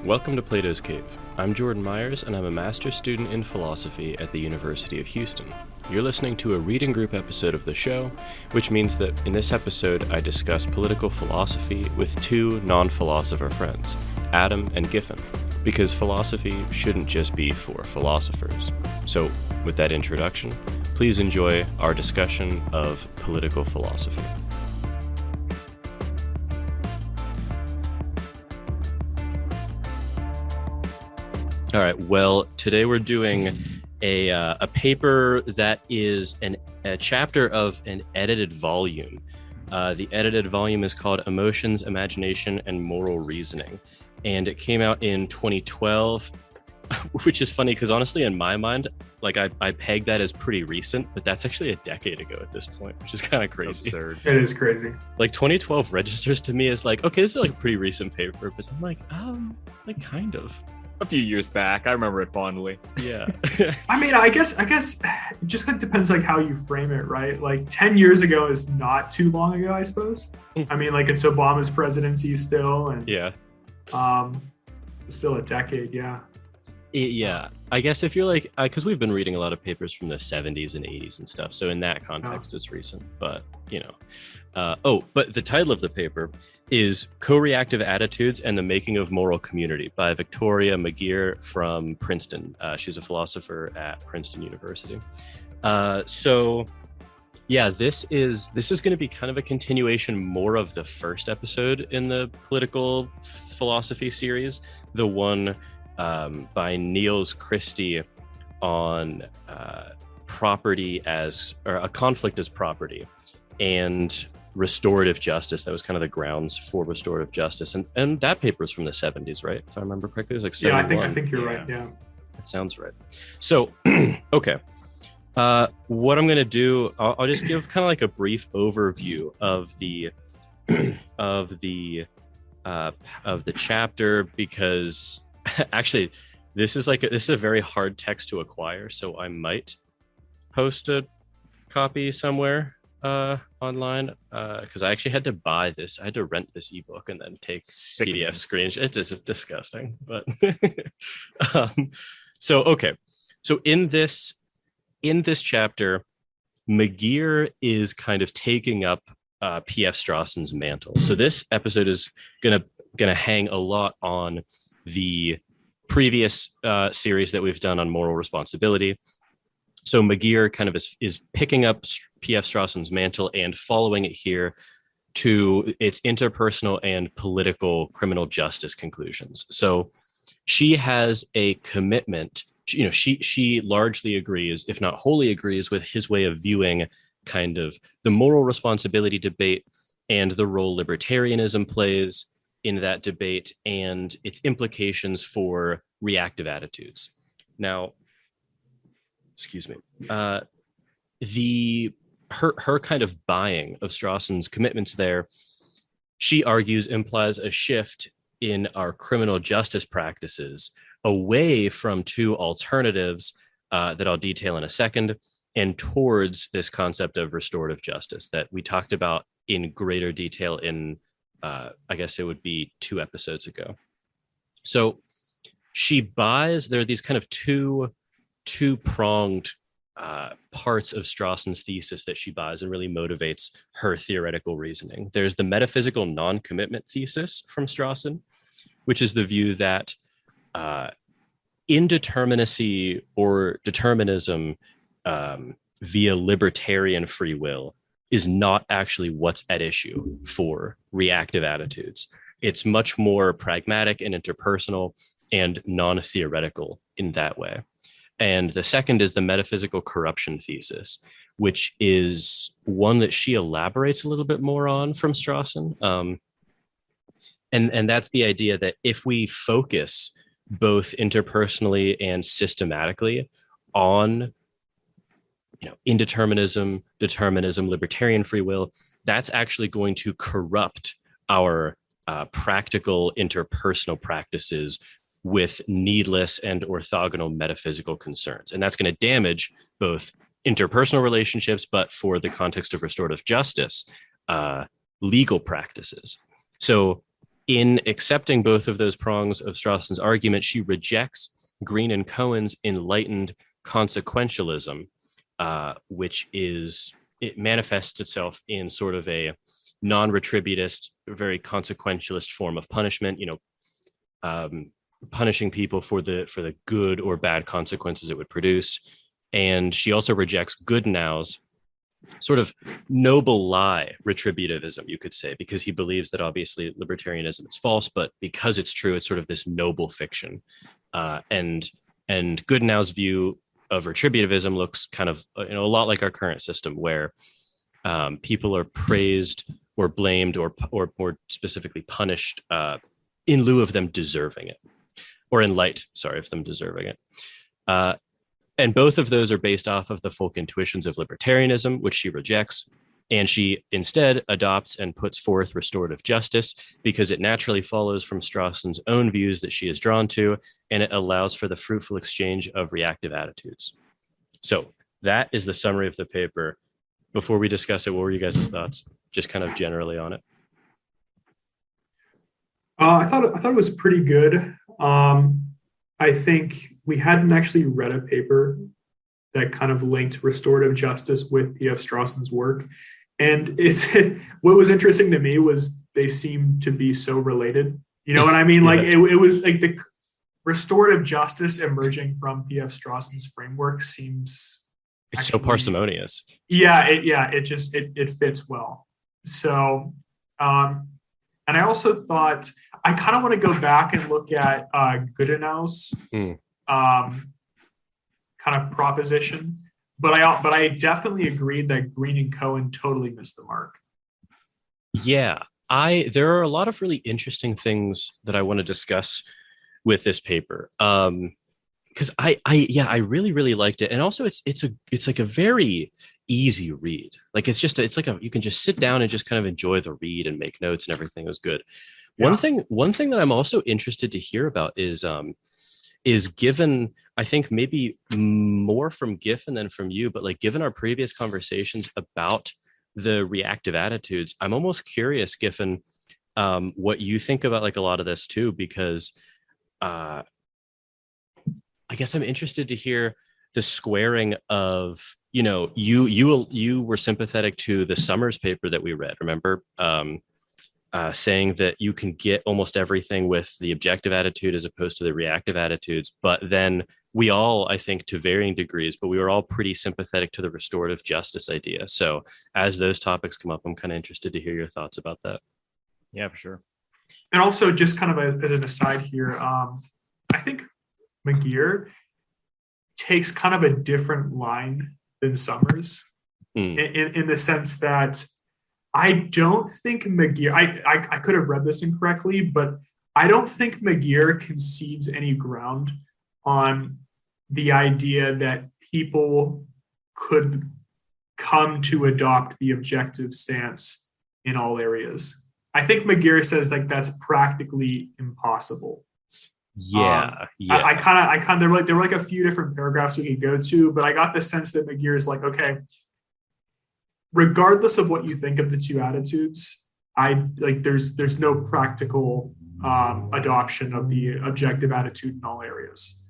Welcome to Plato's Cave. I'm Jordan Myers, and I'm a master's student in philosophy at the University of Houston. You're listening to a reading group episode of the show, which means that in this episode I discuss political philosophy with two non-philosopher friends, Adam and Giffin, because philosophy shouldn't just be for philosophers. So, with that introduction, please enjoy our discussion of political philosophy. All right, well, today we're doing a paper that is a chapter of an edited volume. The edited volume is called Emotions, Imagination, and Moral Reasoning, and it came out in 2012, which is funny because honestly, in my mind, like I pegged that as pretty recent, but that's actually a decade ago at this point, which is kind of crazy. Absurd. It is crazy. Like 2012 registers to me as like, okay, this is like a pretty recent paper, but I'm like kind of. A few years back, I remember it fondly. Yeah. I mean, I guess it just kind of depends like how you frame it, right? Like 10 years ago is not too long ago, I suppose. I mean, like it's Obama's presidency still, and Yeah. Still a decade, yeah. Yeah. I guess if you're like, because we've been reading a lot of papers from the 70s and 80s and stuff, so in that context, it's recent. But you know, but the title of the paper is Co-Reactive Attitudes and the Making of Moral Community by Victoria McGeer from Princeton. She's a philosopher at Princeton University. So yeah, this is going to be kind of a continuation more of the first episode in the political philosophy series, the one by Niels Christie on property or a conflict as property, and restorative justice. That was kind of the grounds for restorative justice, and that paper is from the 70s, right? If I remember correctly, it was like 71. Yeah, I think you're right. Yeah, that sounds right. So, okay, what I'm gonna do, I'll just give kind of like a brief overview of the of the chapter, because actually, this is a very hard text to acquire, so I might post a copy somewhere online, because I actually had to buy this. I had to rent this ebook and then take PDF screenshots. It is disgusting, but so in this chapter, McGeer is kind of taking up P.F. Strawson's mantle. So this episode is gonna hang a lot on the previous series that we've done on moral responsibility. So McGeer kind of is picking up P.F. Strawson's mantle and following it here to its interpersonal and political criminal justice conclusions. So she has a commitment, you know, she largely agrees, if not wholly agrees, with his way of viewing kind of the moral responsibility debate and the role libertarianism plays in that debate and its implications for reactive attitudes. Now, excuse me, her kind of buying of Strawson's commitments there, she argues, implies a shift in our criminal justice practices away from two alternatives that I'll detail in a second, and towards this concept of restorative justice that we talked about in greater detail in, I guess it would be 2 episodes ago. So she buys, there are these kind of two-pronged parts of Strawson's thesis that she buys and really motivates her theoretical reasoning. There's the metaphysical non-commitment thesis from Strawson, which is the view that indeterminacy or determinism via libertarian free will is not actually what's at issue for reactive attitudes. It's much more pragmatic and interpersonal and non-theoretical in that way. And the second is the metaphysical corruption thesis, which is one that she elaborates a little bit more on from Strawson. And that's the idea that if we focus both interpersonally and systematically on, you know, indeterminism, determinism, libertarian free will, that's actually going to corrupt our practical interpersonal practices with needless and orthogonal metaphysical concerns. And that's going to damage both interpersonal relationships, but for the context of restorative justice, legal practices. So in accepting both of those prongs of Strawson's argument, she rejects Green and Cohen's enlightened consequentialism, which it manifests itself in sort of a non-retributist, very consequentialist form of punishment. Punishing people for the good or bad consequences it would produce. And she also rejects Goodenou's sort of noble lie retributivism, you could say, because he believes that obviously libertarianism is false, but because it's true, it's sort of this noble fiction. And Goodenou's view of retributivism looks kind of a lot like our current system, where people are praised or blamed or more specifically punished in lieu of them deserving it, or in light, of them deserving it. And both of those are based off of the folk intuitions of libertarianism, which she rejects. And she instead adopts and puts forth restorative justice because it naturally follows from Strawson's own views that she is drawn to, and it allows for the fruitful exchange of reactive attitudes. So that is the summary of the paper. Before we discuss it, what were you guys' thoughts, just kind of generally on it? I thought it was pretty good. I think we hadn't actually read a paper that kind of linked restorative justice with P.F. Strawson's work. And what was interesting to me was they seemed to be so related. You know what I mean? Like it was like the restorative justice emerging from P.F. Strawson's framework seems so parsimonious. It fits well. So, and I also thought I kind of want to go back and look at Goodenou's kind of proposition, but I definitely agreed that Green and Cohen totally missed the mark. Yeah, there are a lot of really interesting things that I want to discuss with this paper, because I really, really liked it, and also it's like a very easy read. Like you can just sit down and just kind of enjoy the read and make notes, and everything was good. Yeah. One thing that I'm also interested to hear about is given, I think maybe more from Giffin than from you, but like given our previous conversations about the reactive attitudes, I'm almost curious, Giffin, what you think about like a lot of this too, because I guess I'm interested to hear the squaring of, you were sympathetic to the Summers paper that we read, remember? Saying that you can get almost everything with the objective attitude as opposed to the reactive attitudes. But then we all, I think to varying degrees, but we were all pretty sympathetic to the restorative justice idea. So as those topics come up, I'm kind of interested to hear your thoughts about that. Yeah, for sure. And also just kind of as an aside here, I think McGeer takes kind of a different line than Summers in the sense that I don't think McGeer, I could have read this incorrectly, but I don't think McGeer concedes any ground on the idea that people could come to adopt the objective stance in all areas. I think McGeer says like that's practically impossible. Yeah. I kind of there were like a few different paragraphs we could go to, but I got the sense that McGeer is like, okay, regardless of what you think of the two attitudes, there's no practical adoption of the objective attitude in all areas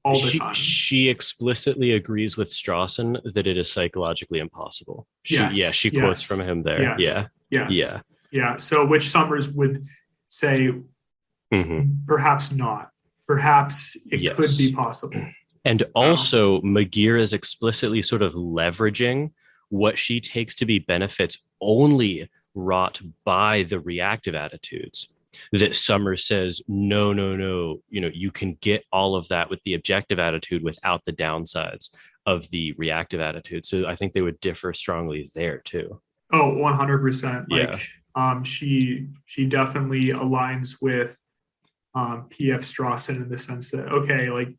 all the time. She explicitly agrees with Strawson that it is psychologically impossible. She quotes from him there. Yeah. So which Summers would say, perhaps not. Perhaps it could be possible. And also, McGeer is explicitly sort of leveraging what she takes to be benefits only wrought by the reactive attitudes, that Summers says, no, you can get all of that with the objective attitude without the downsides of the reactive attitude. So I think they would differ strongly there too. Oh, 100%. She definitely aligns with P.F. Strawson in the sense that, okay, like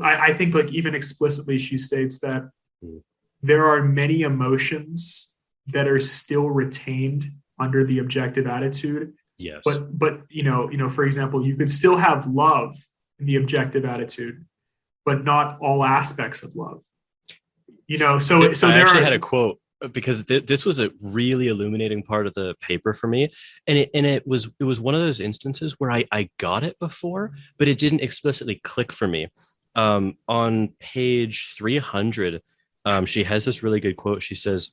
I think like even explicitly she states that there are many emotions that are still retained under the objective attitude. Yes. But for example, you could still have love in the objective attitude, but not all aspects of love. So I actually had a quote because this was a really illuminating part of the paper for me, and it was one of those instances where I got it before, but it didn't explicitly click for me. On page 300, she has this really good quote. She says,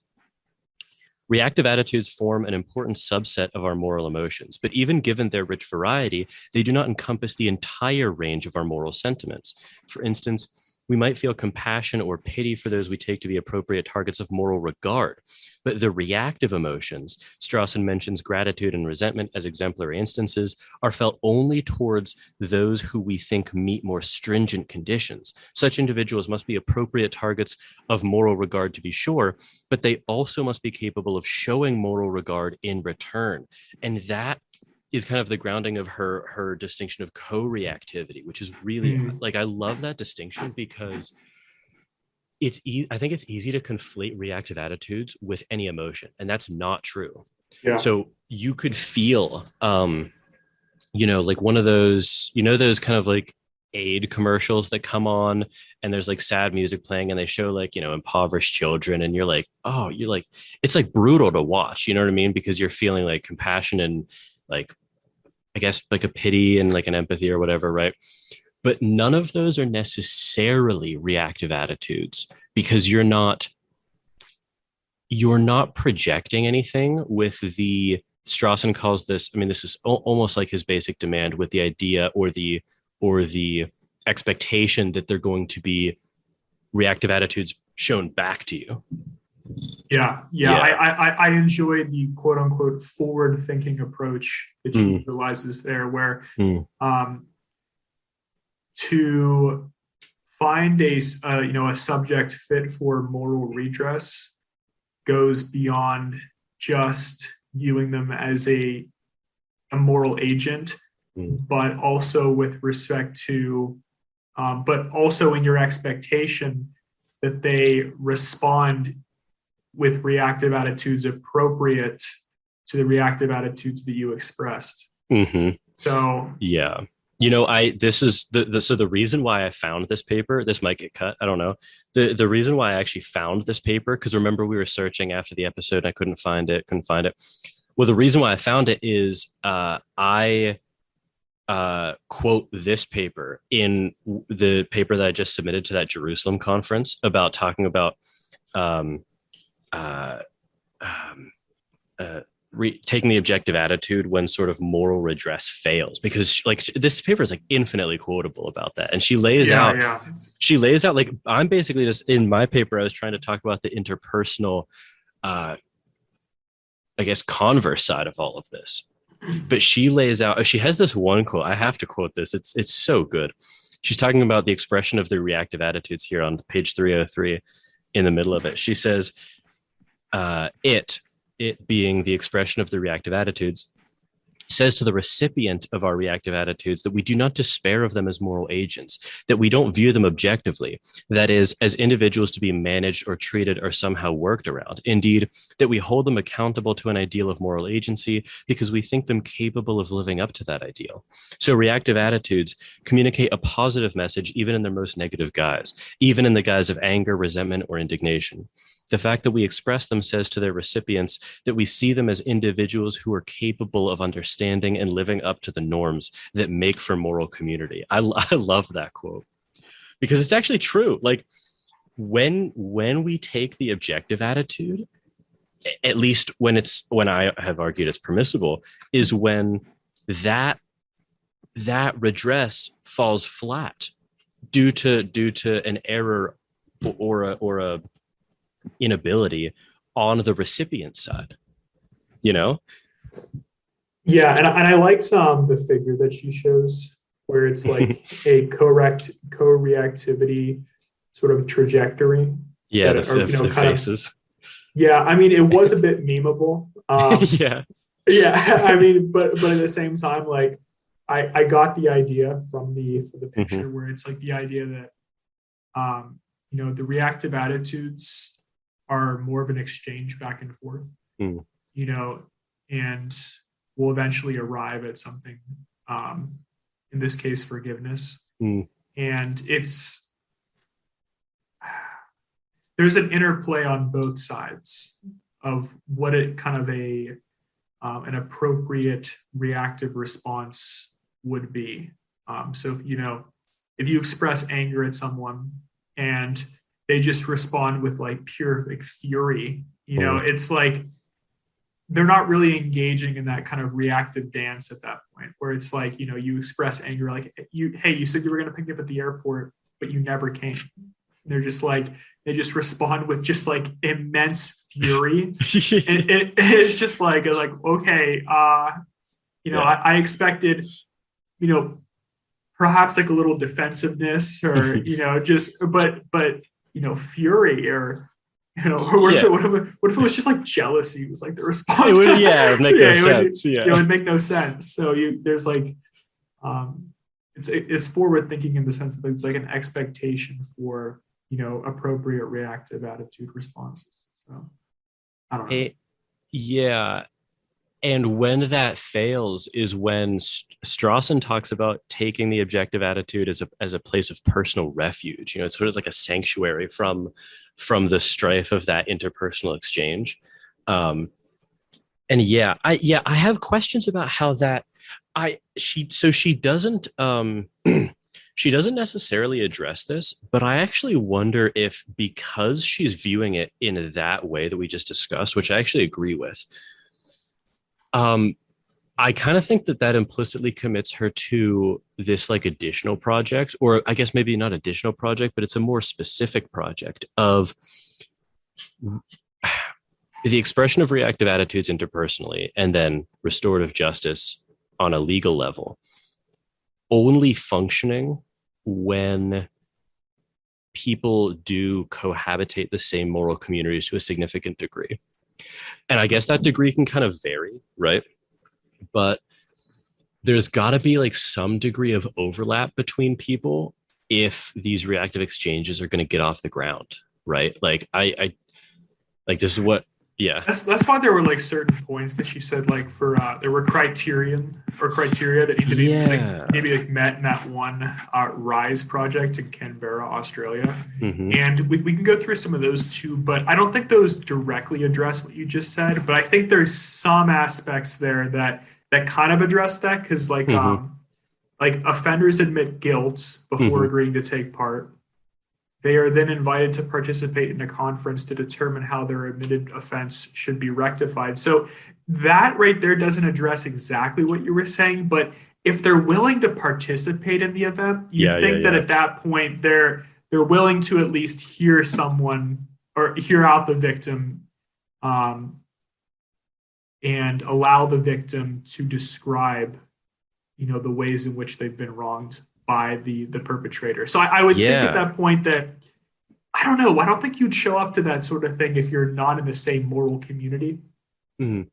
reactive attitudes form an important subset of our moral emotions, but even given their rich variety, they do not encompass the entire range of our moral sentiments. For instance, we might feel compassion or pity for those we take to be appropriate targets of moral regard. But the reactive emotions, Strawson mentions gratitude and resentment as exemplary instances, are felt only towards those who we think meet more stringent conditions. Such individuals must be appropriate targets of moral regard, to be sure, but they also must be capable of showing moral regard in return. And that is kind of the grounding of her distinction of co-reactivity, which is really like, I love that distinction because I think it's easy to conflate reactive attitudes with any emotion, and that's not true. Yeah. So you could feel like one of those, those kind of like aid commercials that come on and there's like sad music playing and they show like, impoverished children, and you're like, oh, it's like brutal to watch, you know what I mean? Because you're feeling like compassion and like, I guess like a pity and like an empathy or whatever, right? But none of those are necessarily reactive attitudes, because you're not projecting anything with the, Strawson calls this, I mean, this is almost like his basic demand, with the idea or the expectation that they're going to be reactive attitudes shown back to you. Yeah. I enjoy the quote unquote forward thinking approach that she utilizes there, where to find a subject fit for moral redress goes beyond just viewing them as a moral agent, but also with respect to, but also in your expectation that they respond with reactive attitudes appropriate to the reactive attitudes that you expressed. So yeah, this is the reason why I found this paper. This might get cut, I don't know. The reason why I actually found this paper, because remember we were searching after the episode and I couldn't find it. Well, the reason why I found it is I quote this paper in the paper that I just submitted to that Jerusalem conference about talking about taking the objective attitude when sort of moral redress fails, because like this paper is like infinitely quotable about that, and she lays out like, I'm basically just, in my paper I was trying to talk about the interpersonal I guess converse side of all of this, but she lays out, she has this one quote, I have to quote this, it's so good. She's talking about the expression of the reactive attitudes here on page 303. In the middle of it, she says, it being the expression of the reactive attitudes, says to the recipient of our reactive attitudes that we do not despair of them as moral agents, that we don't view them objectively, that is, as individuals to be managed or treated or somehow worked around. Indeed, that we hold them accountable to an ideal of moral agency because we think them capable of living up to that ideal. So reactive attitudes communicate a positive message even in their most negative guise, even in the guise of anger, resentment, or indignation. The fact that we express them says to their recipients that we see them as individuals who are capable of understanding and living up to the norms that make for moral community. I love that quote, because it's actually true. Like when we take the objective attitude, at least when I have argued it's permissible, is when that redress falls flat due to an error or a inability on the recipient side, Yeah, and I liked the figure that she shows, where it's like a co-reactivity sort of trajectory. Yeah, the faces. Yeah, I mean, it was a bit memeable. Yeah, I mean, but at the same time, like I got the idea from the picture, where it's like the idea that the reactive attitudes are more of an exchange back and forth, and we'll eventually arrive at something, in this case, forgiveness. And it's, there's an interplay on both sides of what it kind of an appropriate reactive response would be. So if you express anger at someone and they just respond with like pure like fury, it's like they're not really engaging in that kind of reactive dance at that point, where it's like, you express anger, like you said you were going to pick me up at the airport, but you never came. They're just like, they just respond with just like immense fury. And it's just like, okay, I expected, perhaps like a little defensive-ness or, but fury or, what if it was just like jealousy? It was like the response. It would make no sense. It would make no sense. So there's like, it's forward thinking in the sense that it's like an expectation for, appropriate reactive attitude responses. So I don't know. Yeah. And when that fails is when Strawson talks about taking the objective attitude as a place of personal refuge. It's sort of like a sanctuary from the strife of that interpersonal exchange. I have questions about how that she doesn't she doesn't necessarily address this, but I actually wonder if, because she's viewing it in that way that we just discussed, which I actually agree with, I kind of think that implicitly commits her to this like additional project, or I guess maybe not additional project, but it's a more specific project of the expression of reactive attitudes interpersonally, and then restorative justice on a legal level, only functioning when people do cohabitate the same moral communities to a significant degree. And I guess that degree can kind of vary, right? But there's got to be like some degree of overlap between people if these reactive exchanges are going to get off the ground, right? Like I like, this is what, yeah. That's why there were like certain points that she said, like for there were criteria that needed to be maybe met in that one RISE project in Canberra, Australia. Mm-hmm. And we can go through some of those too, but I don't think those directly address what you just said. But I think there's some aspects there that kind of address that, because like offenders admit guilt before agreeing to take part. They are then invited to participate in a conference to determine how their admitted offense should be rectified. So that right there doesn't address exactly what you were saying, but if they're willing to participate in the event, you think that at that point they're willing to at least hear someone or hear out the victim, and allow the victim to describe, the ways in which they've been wronged by the perpetrator. So I would think at that point that, I don't know, I don't think you'd show up to that sort of thing if you're not in the same moral community. Mm-hmm.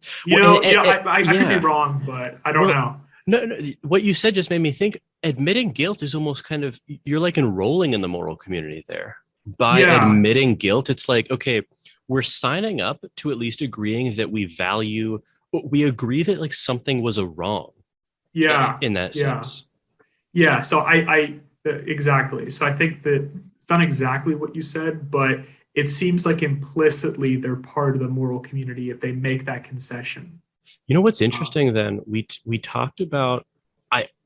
I could be wrong, but I don't know. No, what you said just made me think admitting guilt is almost kind of, you're like enrolling in the moral community there. By admitting guilt, it's like, okay, we're signing up to at least agreeing that we agree that like something was a wrong. In that sense. Yeah, so I exactly. So I think that it's not exactly what you said, but it seems like implicitly they're part of the moral community if they make that concession. You know what's interesting then? We talked about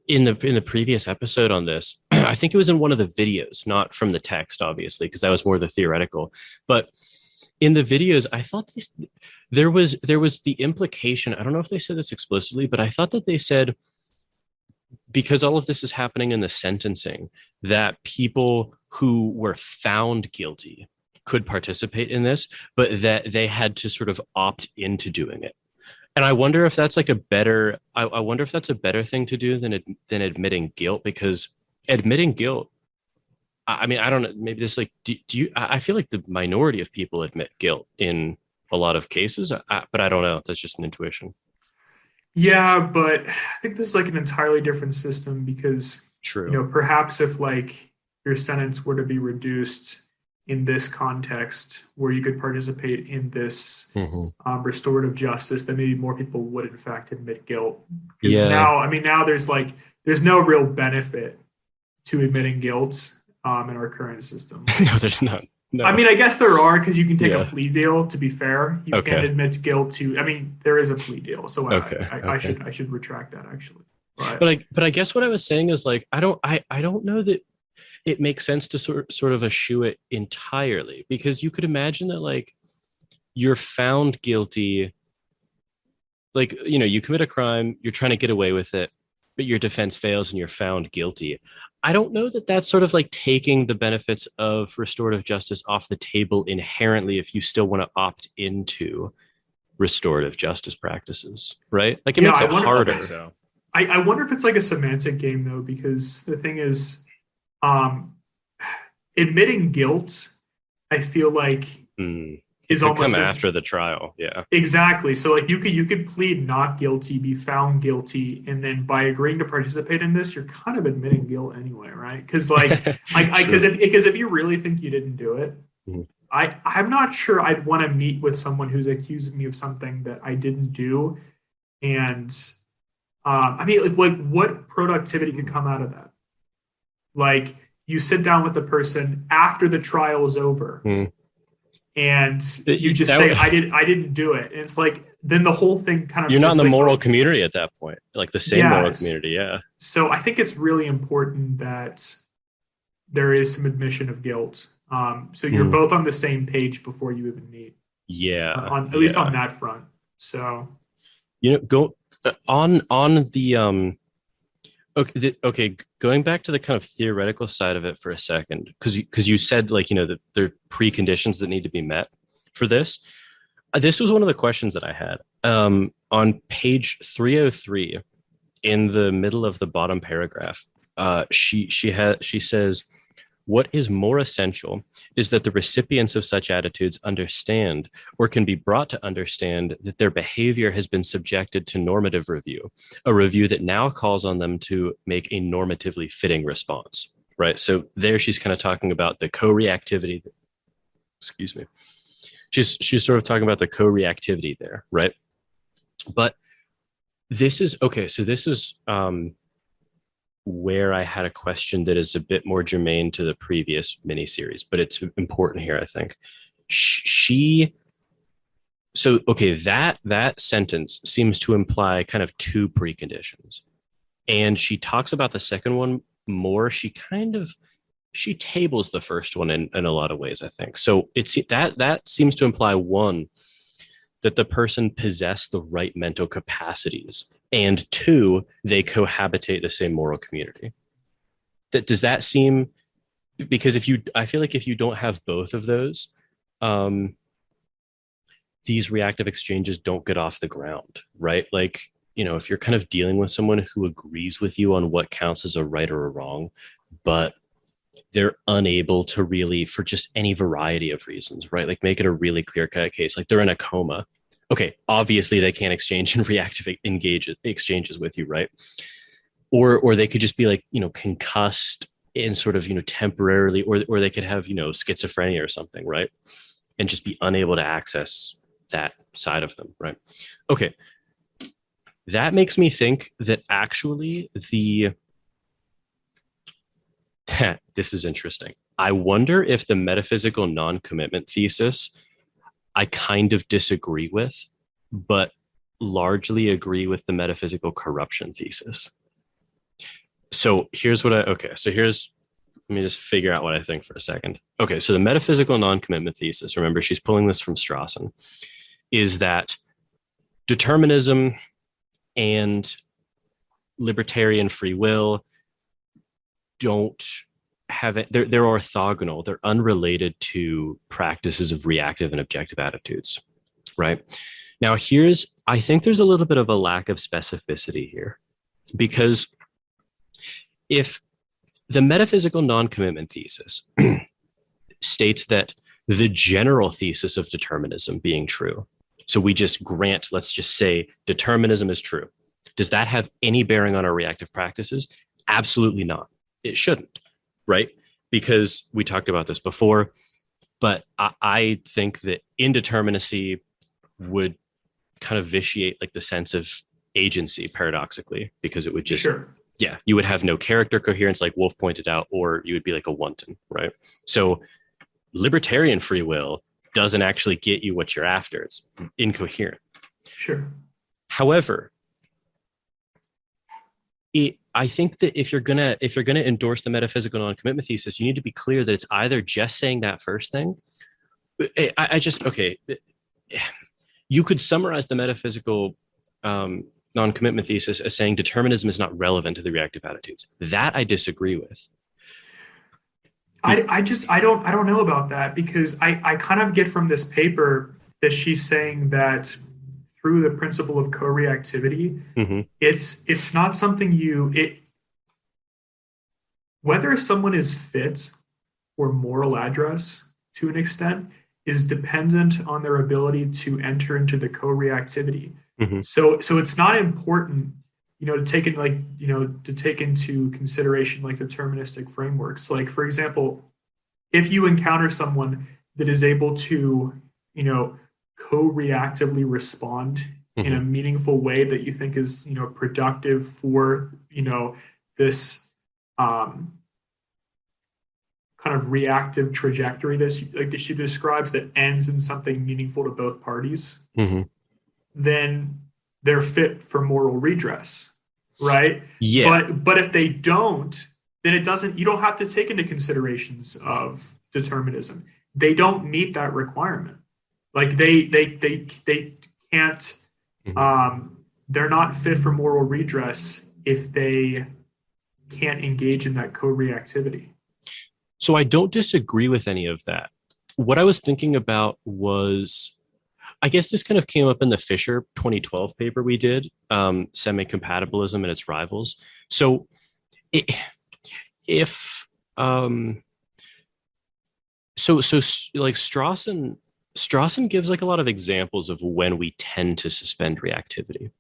in the previous episode on this. I think it was in one of the videos, not from the text, obviously, because that was more the theoretical. But in the videos, I thought there was the implication. I don't know if they said this explicitly, but I thought that they said, because all of this is happening in the sentencing, that people who were found guilty could participate in this, but that they had to sort of opt into doing it. And I wonder if that's like I wonder if that's a better thing to do than admitting guilt, because admitting guilt, I mean, I don't know, maybe this like, do you, I feel like the minority of people admit guilt in a lot of cases, but I don't know. That's just an intuition. Yeah, but I think this is like an entirely different system, because perhaps if like your sentence were to be reduced in this context where you could participate in this restorative justice, then maybe more people would in fact admit guilt. Because now there's no real benefit to admitting guilt in our current system. No, there's not. No. I mean, I guess there are, because you can take Yeah. a plea deal. To be fair, you Okay. can't admit guilt to. I mean, there is a plea deal, so Okay. I should retract that actually. But I guess what I was saying is like I don't know that it makes sense to sort of eschew it entirely, because you could imagine that like you're found guilty, like you commit a crime, you're trying to get away with it, but your defense fails and you're found guilty. I don't know that that's sort of like taking the benefits of restorative justice off the table inherently if you still want to opt into restorative justice practices, right? Like it makes it harder. So. I wonder if it's like a semantic game though, because the thing is, admitting guilt, I feel like is almost come after the trial. Yeah, exactly. So like you could plead not guilty, be found guilty, and then by agreeing to participate in this, you're kind of admitting guilt anyway, right? Because because if you really think you didn't do it, I'm not sure I'd want to meet with someone who's accusing me of something that I didn't do, and I mean, like what productivity could come out of that? Like you sit down with the person after the trial is over, and you just say, "I didn't do it." And it's like then the whole thing kind of you're not in the moral community at that point, like the same moral community. Yeah. So I think it's really important that there is some admission of guilt. So you're both on the same page before you even meet. Yeah. At least on that front. So go on the okay, going back to the kind of theoretical side of it for a second, because you said like that there are preconditions that need to be met for this. This was one of the questions that I had on page 303 in the middle of the bottom paragraph. She says, what is more essential is that the recipients of such attitudes understand or can be brought to understand that their behavior has been subjected to normative review, a review that now calls on them to make a normatively fitting response, right? So there she's kind of talking about the co-reactivity. Excuse me. She's sort of talking about the co-reactivity there, right? But this is, okay, so this is where I had a question that is a bit more germane to the previous miniseries, but it's important here, I think. That sentence seems to imply kind of two preconditions. And she talks about the second one more. She tables the first one in a lot of ways, I think. So it's that seems to imply one, that the person possessed the right mental capacities, and two, they cohabitate the same moral community. Does that seem, because I feel like if you don't have both of those, these reactive exchanges don't get off the ground, right? Like, if you're kind of dealing with someone who agrees with you on what counts as a right or a wrong, but they're unable to really, for just any variety of reasons, right? Like make it a really clear-cut case, like they're in a coma. Okay, obviously they can't exchange and reactive exchanges with you, right? Or they could just be like, concussed and sort of, temporarily, or they could have, schizophrenia or something, right? And just be unable to access that side of them, right? Okay, that makes me think that actually this is interesting. I wonder if the metaphysical non-commitment thesis I kind of disagree with, but largely agree with the metaphysical corruption thesis. So here's let me just figure out what I think for a second. Okay, so the metaphysical non-commitment thesis, remember she's pulling this from Strawson, is that determinism and libertarian free will don't have it, they're orthogonal, they're unrelated to practices of reactive and objective attitudes, right? Now I think there's a little bit of a lack of specificity here, because if the metaphysical non-commitment thesis states that the general thesis of determinism being true, so we just grant, let's just say determinism is true, does that have any bearing on our reactive practices? Absolutely not. It shouldn't. Right? Because we talked about this before, but I think that indeterminacy would kind of vitiate like the sense of agency, paradoxically, because it would just, you would have no character coherence, like Wolf pointed out, or you would be like a wanton, right? So libertarian free will doesn't actually get you what you're after. It's incoherent. Sure. However, I think that if you're gonna endorse the metaphysical non-commitment thesis, you need to be clear that it's either just saying that first thing. You could summarize the metaphysical non-commitment thesis as saying determinism is not relevant to the reactive attitudes. That I disagree with. I don't know about that, because I kind of get from this paper that she's saying that through the principle of co-reactivity, it's not something whether someone is fit for moral address to an extent is dependent on their ability to enter into the co-reactivity. So it's not important, to take into consideration like deterministic frameworks. Like, for example, if you encounter someone that is able to, co-reactively respond in a meaningful way that you think is, productive for, this kind of reactive trajectory that she describes that ends in something meaningful to both parties, then they're fit for moral redress, right? Yeah. But if they don't, then you don't have to take into considerations of determinism. They don't meet that requirement. Like they can't, they're not fit for moral redress if they can't engage in that co-reactivity. So I don't disagree with any of that. What I was thinking about was, I guess this kind of came up in the Fisher 2012 paper we did, semi-compatibilism and its rivals. So Strawson gives like a lot of examples of when we tend to suspend reactivity,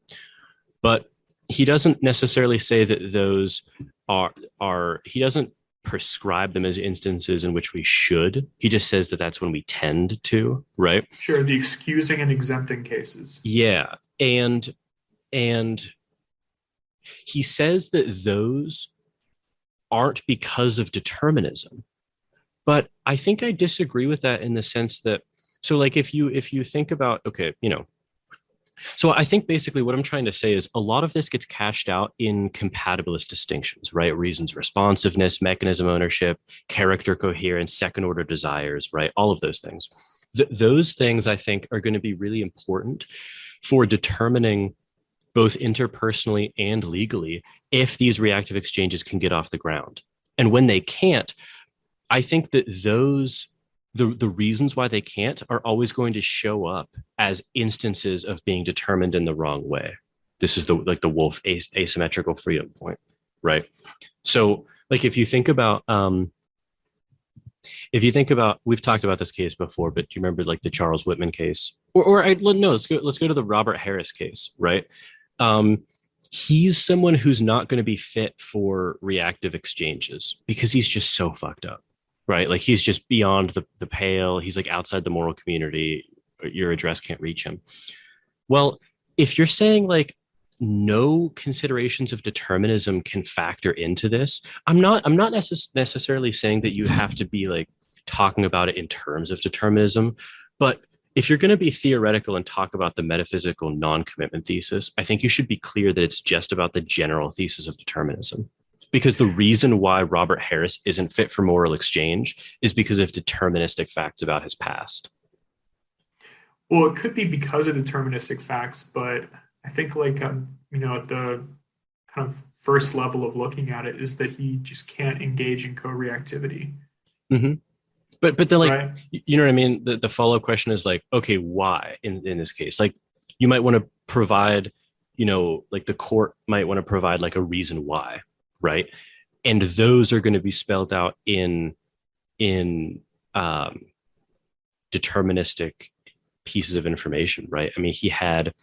but he doesn't necessarily say that those he doesn't prescribe them as instances in which we should. He just says that that's when we tend to, right? Sure, the excusing and exempting cases. Yeah, and he says that those aren't because of determinism. But I think I disagree with that in the sense that, so like if you think about, okay, so I think basically what I'm trying to say is a lot of this gets cashed out in compatibilist distinctions, right? Reasons responsiveness, mechanism ownership, character coherence, second order desires, right? All of those things. Those things I think are going to be really important for determining both interpersonally and legally if these reactive exchanges can get off the ground. And when they can't, I think that the reasons why they can't are always going to show up as instances of being determined in the wrong way. This is the Wolff asymmetrical freedom point, right? So like if you think about we've talked about this case before, but do you remember like the Charles Whitman case? Let's go to the Robert Harris case, right? He's someone who's not going to be fit for reactive exchanges because he's just so fucked up. Right? Like he's just beyond the pale. He's like outside the moral community. Your address can't reach him. Well, if you're saying like no considerations of determinism can factor into this, I'm not necessarily saying that you have to be like talking about it in terms of determinism. But if you're going to be theoretical and talk about the metaphysical non-commitment thesis, I think you should be clear that it's just about the general thesis of determinism. Because the reason why Robert Harris isn't fit for moral exchange is because of deterministic facts about his past. Well, it could be because of deterministic facts, but I think like, at the kind of first level of looking at it is that he just can't engage in co-reactivity. But then like, right? You know what I mean? The follow-up question is like, okay, why in this case? Like you might want to provide, like the court might want to provide like a reason why. Right. And those are going to be spelled out in deterministic pieces of information. Right. I mean, he had,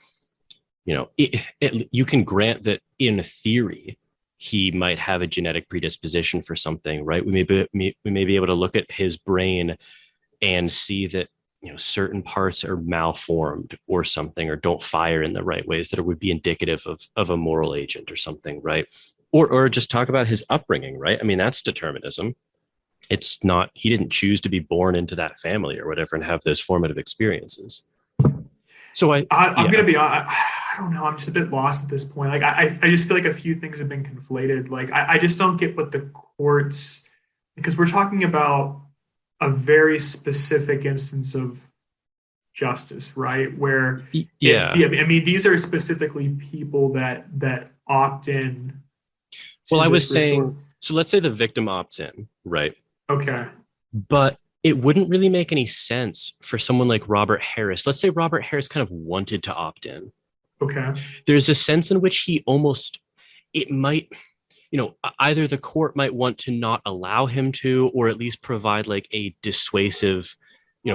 you can grant that in theory, he might have a genetic predisposition for something. Right. We may be able to look at his brain and see that, certain parts are malformed or something, or don't fire in the right ways that would be indicative of a moral agent or something. Right. Or just talk about his upbringing, right? I mean, that's determinism. it's not, he didn't choose to be born into that family or whatever and have those formative experiences. So I'm gonna be honest. I don't know. I'm just a bit lost at this point. Like I just feel like a few things have been conflated. Like I just don't get what the courts, because we're talking about a very specific instance of justice, right? Where yeah, I mean, these are specifically people that opt in. Well, I was saying, so let's say the victim opts in, right? Okay. But it wouldn't really make any sense for someone like Robert Harris. Let's say Robert Harris kind of wanted to opt in. Okay. There's a sense in which it might, either the court might want to not allow him to, or at least provide like a dissuasive,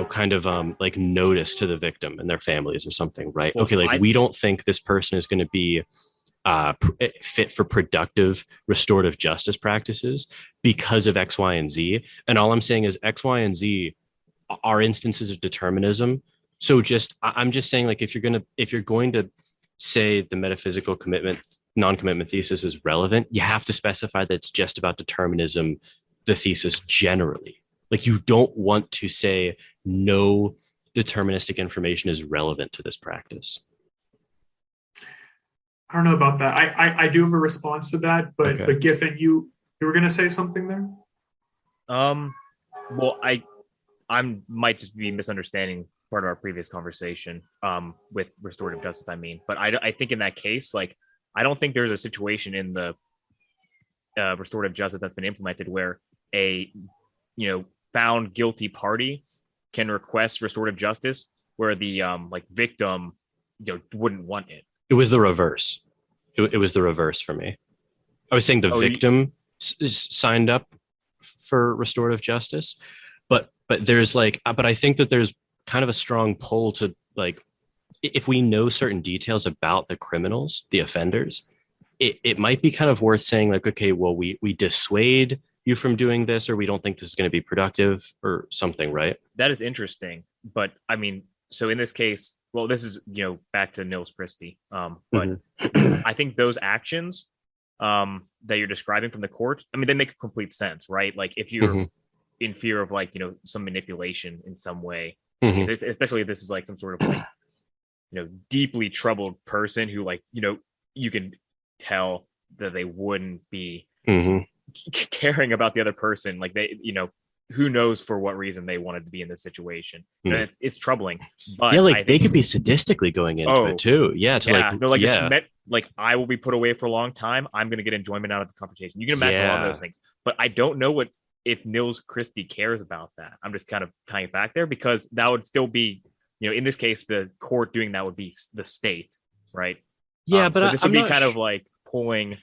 kind of like notice to the victim and their families or something, right? Well, okay, like we don't think this person is going to be fit for productive restorative justice practices because of X, Y, and Z. And all I'm saying is X, Y, and Z are instances of determinism. So I'm just saying, like, if you're going to say the metaphysical non-commitment thesis is relevant, you have to specify that it's just about determinism, the thesis generally. Like, you don't want to say no deterministic information is relevant to this practice. I don't know about that. I do have a response to that, but Okay. but Giffin, you were going to say something there. Well, I might just be misunderstanding part of our previous conversation with restorative justice. I mean, but I think in that case, like, I don't think there's a situation in the restorative justice that's been implemented where a found guilty party can request restorative justice where the like victim wouldn't want it. It was the reverse. It was the reverse for me. I was saying the victim signed up for restorative justice, but there's but I think that there's kind of a strong pull to, like, if we know certain details about the criminals, the offenders, it might be kind of worth saying, like, okay, well, we dissuade you from doing this, or we don't think this is going to be productive or something, right? That is interesting. But I mean, so in this case, well, this is, back to Nils Christie. But I think those actions that you're describing from the court, I mean, they make complete sense, right? Like, if you're in fear of, like, some manipulation in some way, especially if this is like some sort of, like, deeply troubled person who, like, you can tell that they wouldn't be caring about the other person. Like, they, who knows for what reason they wanted to be in this situation. It's troubling. But yeah, like, they could be sadistically going into it too. It's meant, like, I will be put away for a long time. I'm going to get enjoyment out of the confrontation. You can imagine a lot of those things. But I don't know if Nils Christie cares about that. I'm just kind of tying it back there, because that would still be, in this case, the court doing that would be the state, right? Yeah, but so this would be kind of like pulling,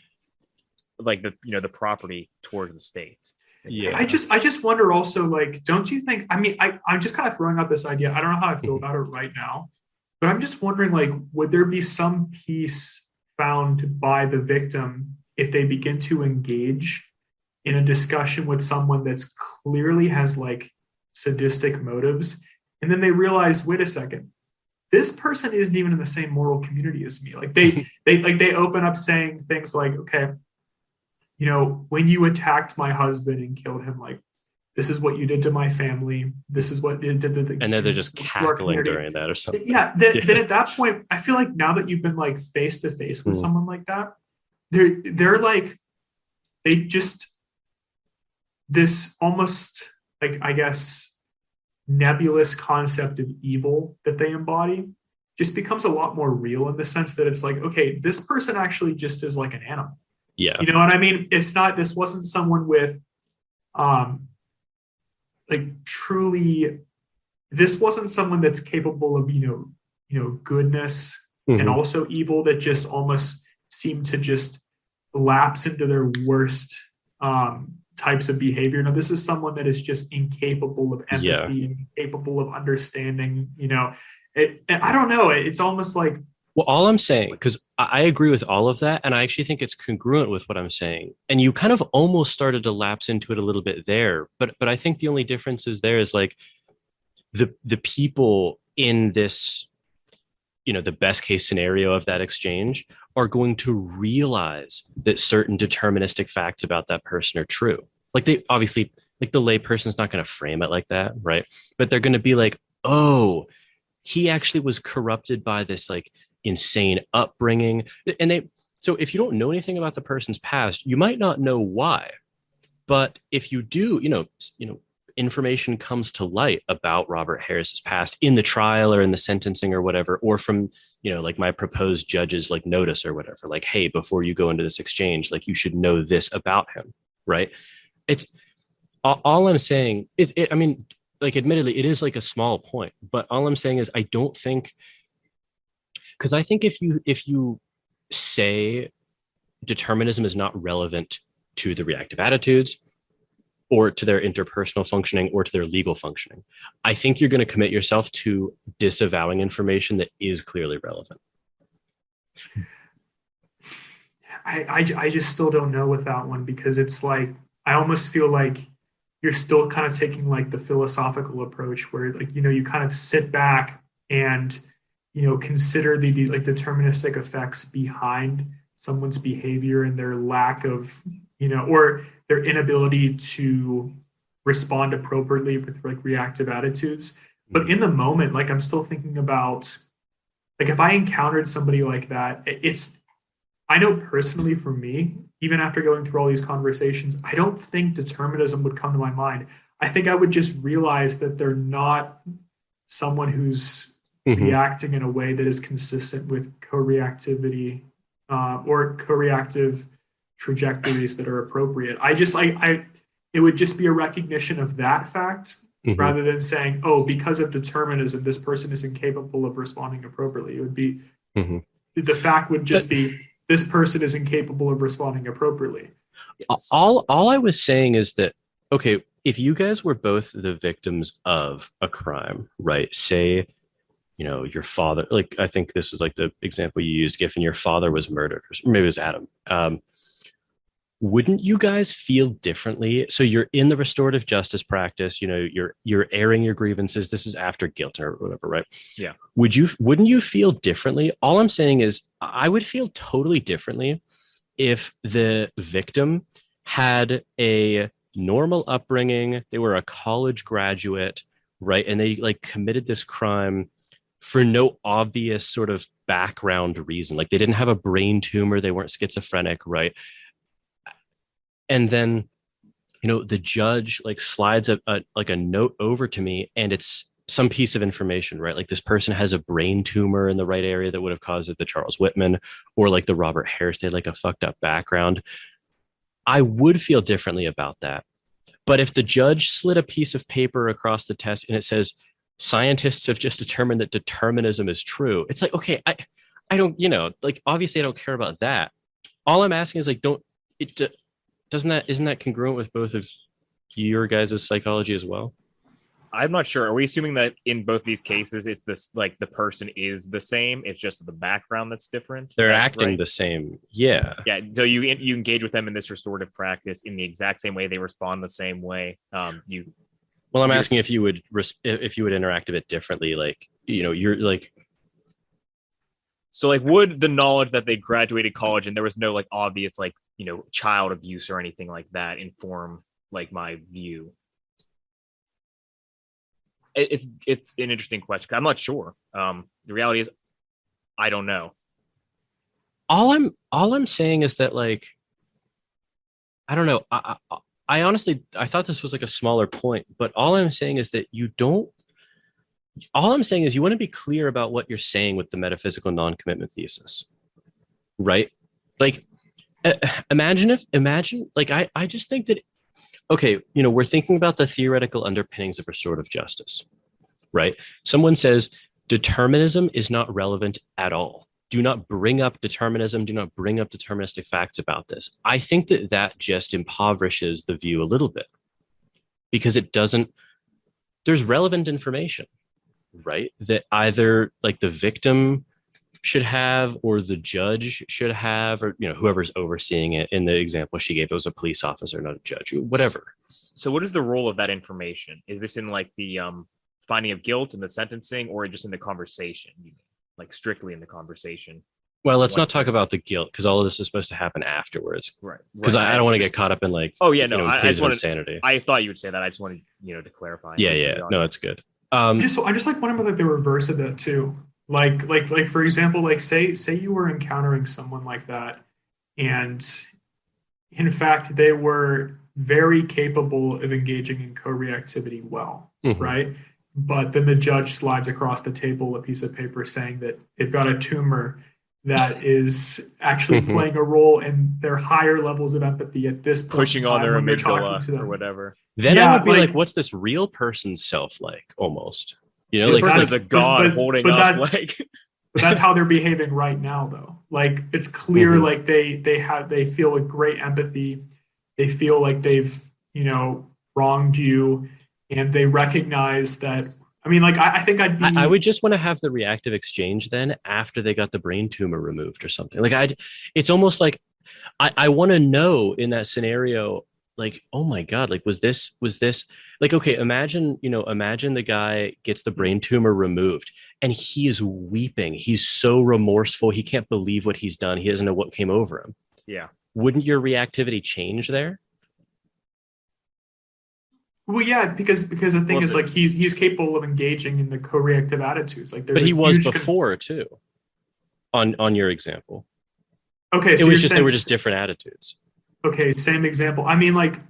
like, the property towards the state. Yeah, I just wonder also, like, don't you think, I mean, I'm just kind of throwing out this idea. I don't know how I feel about it right now, but I'm just wondering, like, would there be some peace found by the victim if they begin to engage in a discussion with someone that's clearly has, like, sadistic motives, and then they realize, wait a second, this person isn't even in the same moral community as me. Like, they open up saying things like, okay, when you attacked my husband and killed him, like, this is what you did to my family. This is what it did to the, and then they're just cackling during that or something. Yeah. Then at that point, I feel like now that you've been, like, face to face with someone like that, they're like, they just, this almost, like, I guess, nebulous concept of evil that they embody just becomes a lot more real, in the sense that it's like, okay, this person actually just is like an animal. Yeah. You know what I mean? This wasn't someone with, like, truly, this wasn't someone that's capable of, goodness and also evil, that just almost seemed to just lapse into their worst types of behavior. Now, this is someone that is just incapable of empathy and incapable of understanding, and I don't know. It's almost like, well, all I'm saying, because I agree with all of that, and I actually think it's congruent with what I'm saying. And you kind of almost started to lapse into it a little bit there, but I think the only difference is there is, like, the people in this, the best case scenario of that exchange are going to realize that certain deterministic facts about that person are true. Like, they obviously like the layperson's not going to frame it like that, right? But they're going to be like, oh, he actually was corrupted by this like insane upbringing. And they, so if you don't know anything about the person's past, you might not know why. But if you do, information comes to light about Robert Harris's past in the trial or in the sentencing or whatever, or from, like my proposed judge's like notice or whatever, like, hey, before you go into this exchange, like you should know this about him, right? It's all I'm saying is, I mean, like, admittedly, it is like a small point, but all I'm saying is I don't think, because I think if you say determinism is not relevant to the reactive attitudes or to their interpersonal functioning or to their legal functioning, I think you're going to commit yourself to disavowing information that is clearly relevant. I just still don't know with that one, because it's like, I almost feel like you're still kind of taking like the philosophical approach where, like, you kind of sit back and, consider the like deterministic effects behind someone's behavior and their lack of, or their inability to respond appropriately with like reactive attitudes. But in the moment, like, I'm still thinking about, like, if I encountered somebody like that, I know personally for me, even after going through all these conversations, I don't think determinism would come to my mind. I think I would just realize that they're not someone who's reacting in a way that is consistent with co-reactivity or co-reactive trajectories that are appropriate. It would just be a recognition of that fact rather than saying, oh, because of determinism, this person is incapable of responding appropriately. It would be, the fact would just be, this person is incapable of responding appropriately. Yes. All I was saying is that, okay, if you guys were both the victims of a crime, right? Say, your father, like, I think this is like the example you used, Giffin, your father was murdered, or maybe it was Adam. Wouldn't you guys feel differently? So you're in the restorative justice practice, you're airing your grievances. This is after guilt or whatever, right? Yeah. Wouldn't you feel differently? All I'm saying is I would feel totally differently if the victim had a normal upbringing, they were a college graduate, right? And they like committed this crime for no obvious sort of background reason. Like, they didn't have a brain tumor, they weren't schizophrenic, right? And then, the judge like slides a note over to me, and it's some piece of information, right? Like, this person has a brain tumor in the right area that would have caused it, the Charles Whitman, or like the Robert Harris, they had like a fucked up background. I would feel differently about that. But if the judge slid a piece of paper across the test and it says, scientists have just determined that determinism is true, it's like, okay, I don't, like, obviously I don't care about that. All I'm asking is, like, isn't that congruent with both of your guys' psychology as well? I'm not sure. Are we assuming that in both these cases, it's this, like, the person is the same, it's just the background that's different? They're acting the same. Yeah. Yeah. So you engage with them in this restorative practice in the exact same way. They respond the same way. Well, I'm asking if you would interact a bit differently. Like, you're like. So, like, would the knowledge that they graduated college and there was no like obvious like child abuse or anything like that inform like my view? It's an interesting question. I'm not sure. The reality is, I don't know. All I'm saying is that, like, I don't know. I honestly, I thought this was like a smaller point, but all I'm saying is that you want to be clear about what you're saying with the metaphysical non-commitment thesis, right? Like, imagine like, I just think that, okay, we're thinking about the theoretical underpinnings of restorative justice, right? Someone says determinism is not relevant at all. Do not bring up determinism. Do not bring up deterministic facts about this. I think that just impoverishes the view a little bit, because there's relevant information, right? That either like the victim should have, or the judge should have, or whoever's overseeing it. In the example she gave, it was a police officer, not a judge, whatever. So what is the role of that information? Is this in like the finding of guilt and the sentencing, or just in the conversation? Like, strictly in the conversation? Well, let's not talk about the guilt because all of this is supposed to happen afterwards. Right. Because I don't want to get caught up in like, oh yeah, no, I case just of wanted, insanity. I thought you would say that. I just wanted, to clarify. Yeah. No, it's good. I just like wondering about like the reverse of that too. Like for example, like say you were encountering someone like that, and in fact they were very capable of engaging in co-reactivity well, right? But then the judge slides across the table a piece of paper saying that they've got a tumor that is actually playing a role in their higher levels of empathy at this point, pushing on their amygdala or whatever. Then I would be like, what's this real person's self like? Almost, like there's a god holding up, like. But that's how they're behaving right now, though. Like it's clear, like they feel a great empathy. They feel like they've wronged you, and they recognize that. I mean, like I think I would just want to have the reactive exchange then after they got the brain tumor removed or something. Like it's almost like I want to know in that scenario, like, oh my God, like was this like, okay, imagine the guy gets the brain tumor removed and he is weeping. He's so remorseful. He can't believe what he's done. He doesn't know what came over him. Yeah. Wouldn't your reactivity change there? Well, yeah, because the thing is, like, he's capable of engaging in the co-reactive attitudes. Like, but he was before too. On your example, okay, so they were just different attitudes. Okay, same example. I mean, like,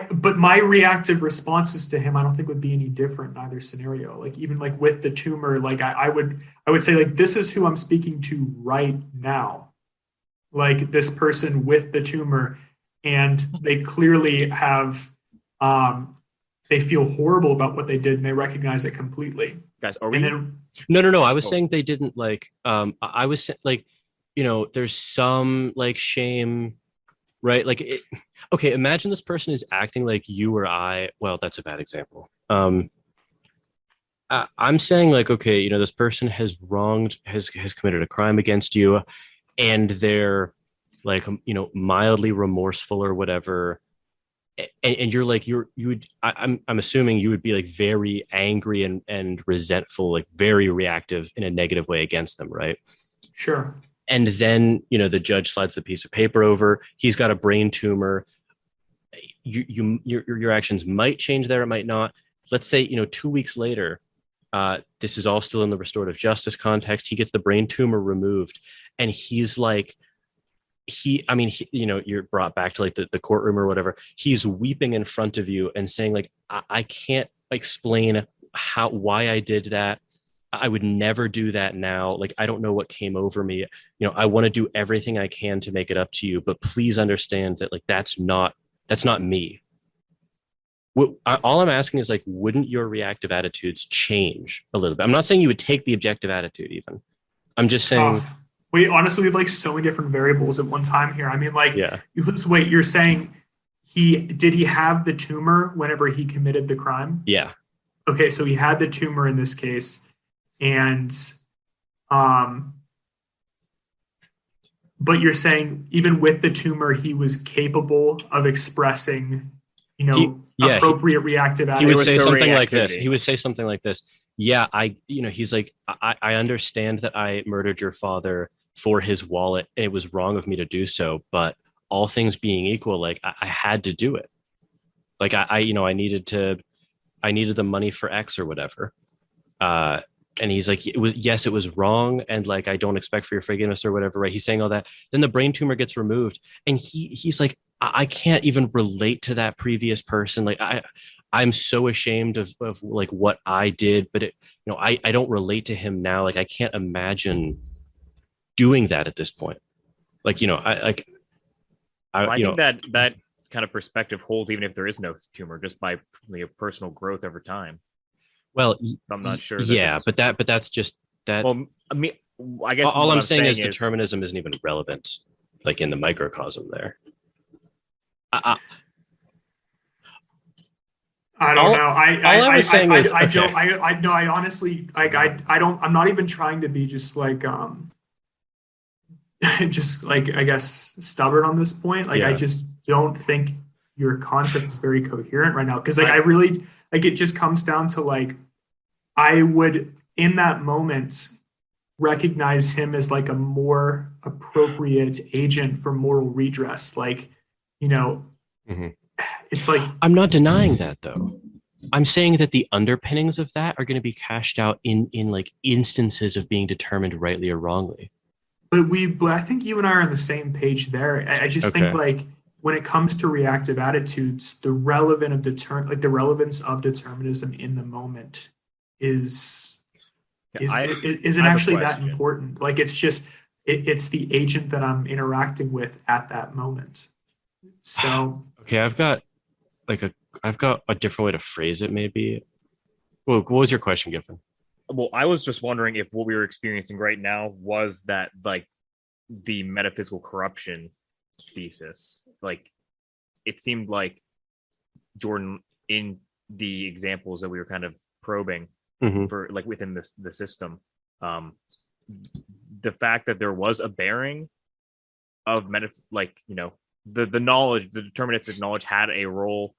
but my reactive responses to him, I don't think would be any different in either scenario. Like, even like with the tumor, like I would say, like, this is who I'm speaking to right now. Like this person with the tumor, and they clearly have. They feel horrible about what they did, and they recognize it completely. Guys, are we? No. I was saying they didn't like. I was like, there's some like shame, right? Like, okay, imagine this person is acting like you or I. Well, that's a bad example. I'm saying like, okay, this person has committed a crime against you, and they're like, mildly remorseful or whatever. And you're like I'm assuming you would be like very angry and resentful, like very reactive in a negative way against them, right? Sure. And then the judge slides the piece of paper over. He's got a brain tumor. Your actions might change there, it might not. Let's say 2 weeks later, this is all still in the restorative justice context. He gets the brain tumor removed, and he's like. You're brought back to like the courtroom or whatever. He's weeping in front of you and saying like, I can't explain why I did that. I would never do that now. Like, I don't know what came over me. I want to do everything I can to make it up to you, but please understand that like, that's not me. All I'm asking is like, wouldn't your reactive attitudes change a little bit? I'm not saying you would take the objective attitude even. I'm just saying... we have like so many different variables at one time here. I mean, like, yeah. Wait, you're saying did he have the tumor whenever he committed the crime? Yeah. Okay, so he had the tumor in this case, and but you're saying even with the tumor, he was capable of expressing, appropriate reactive attitude. He would say something like this. He would say something like this. Yeah, he's like, I understand that I murdered your father for his wallet, and it was wrong of me to do so, but all things being equal, like I had to do it. Like I needed the money for X or whatever. And he's like, it was wrong, and like I don't expect for your forgiveness or whatever, right? He's saying all that. Then the brain tumor gets removed, and he's like, I can't even relate to that previous person. Like I'm so ashamed of like what I did, but I don't relate to him now. Like I can't imagine doing that at this point. Like, I think that kind of perspective holds even if there is no tumor, just by personal growth over time. Well, I'm not sure. Yeah, but that's just that. Well, I mean, I guess all I'm saying is determinism isn't even relevant, like in the microcosm there. I don't know. I honestly, like, I'm not even trying to be just like, just like, I guess, stubborn on this point. Like, yeah. I just don't think your concept is very coherent right now. Cause like, I really, like, it just comes down to like, I would, in that moment, recognize him as like a more appropriate agent for moral redress. Like, it's like, I'm not denying that though. I'm saying that the underpinnings of that are going to be cashed out in like instances of being determined rightly or wrongly. But I think you and I are on the same page there. I just think like when it comes to reactive attitudes, the relevance of determinism in the moment isn't actually that important. Like it's just it's the agent that I'm interacting with at that moment. So okay, I've got a different way to phrase it. Maybe. Well, what was your question, Giffin? Well, I was just wondering if what we were experiencing right now was that like the metaphysical corruption thesis. Like it seemed like Jordan, in the examples that we were kind of probing for like within the system, the fact that there was a bearing of the knowledge, the deterministic knowledge had a role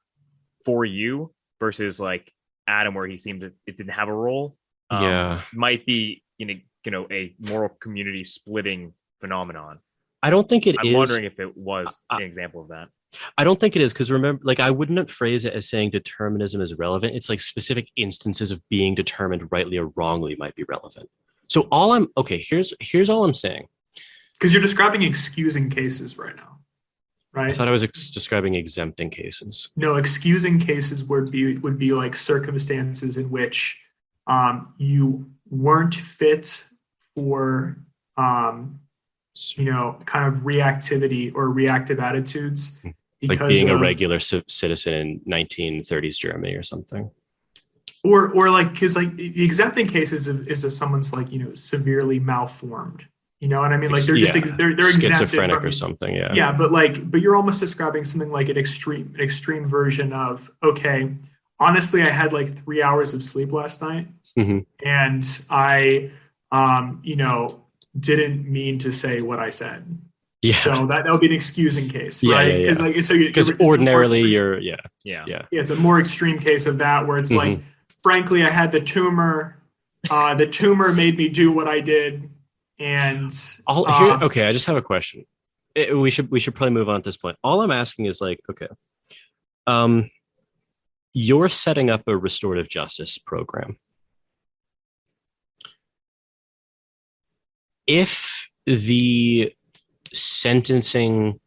for you versus like Adam, where he seemed it didn't have a role. Might be a moral community splitting phenomenon. I don't think I'm wondering if it was an example of that. I don't think it is, because remember, like I wouldn't phrase it as saying determinism is relevant. It's like specific instances of being determined rightly or wrongly might be relevant. So here's all I'm saying. Because you're describing excusing cases right now, right? I thought I was describing exempting cases. No, excusing cases would be like circumstances in which you weren't fit for kind of reactivity or reactive attitudes, like being a regular citizen in 1930s Germany or something, or like, because like the exempting cases is if someone's like severely malformed, and I mean, like they're just they're schizophrenic or something, but you're almost describing something like an extreme version of, okay, honestly, I had like 3 hours of sleep last night, and I didn't mean to say what I said. Yeah. So that would be an excusing case, right? Because ordinarily it's a more extreme case of that, where it's like, frankly, I had the tumor. The tumor made me do what I did, and I just have a question. We should probably move on at this point. All I'm asking is like, okay, you're setting up a restorative justice program. If the sentencing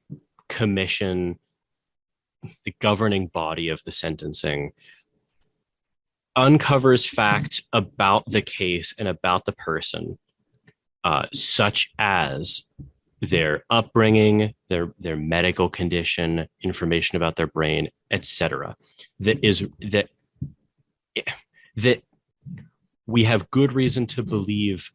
commission, the governing body of the sentencing, uncovers facts about the case and about the person, such as their upbringing, their medical condition, information about their brain, etc., that we have good reason to believe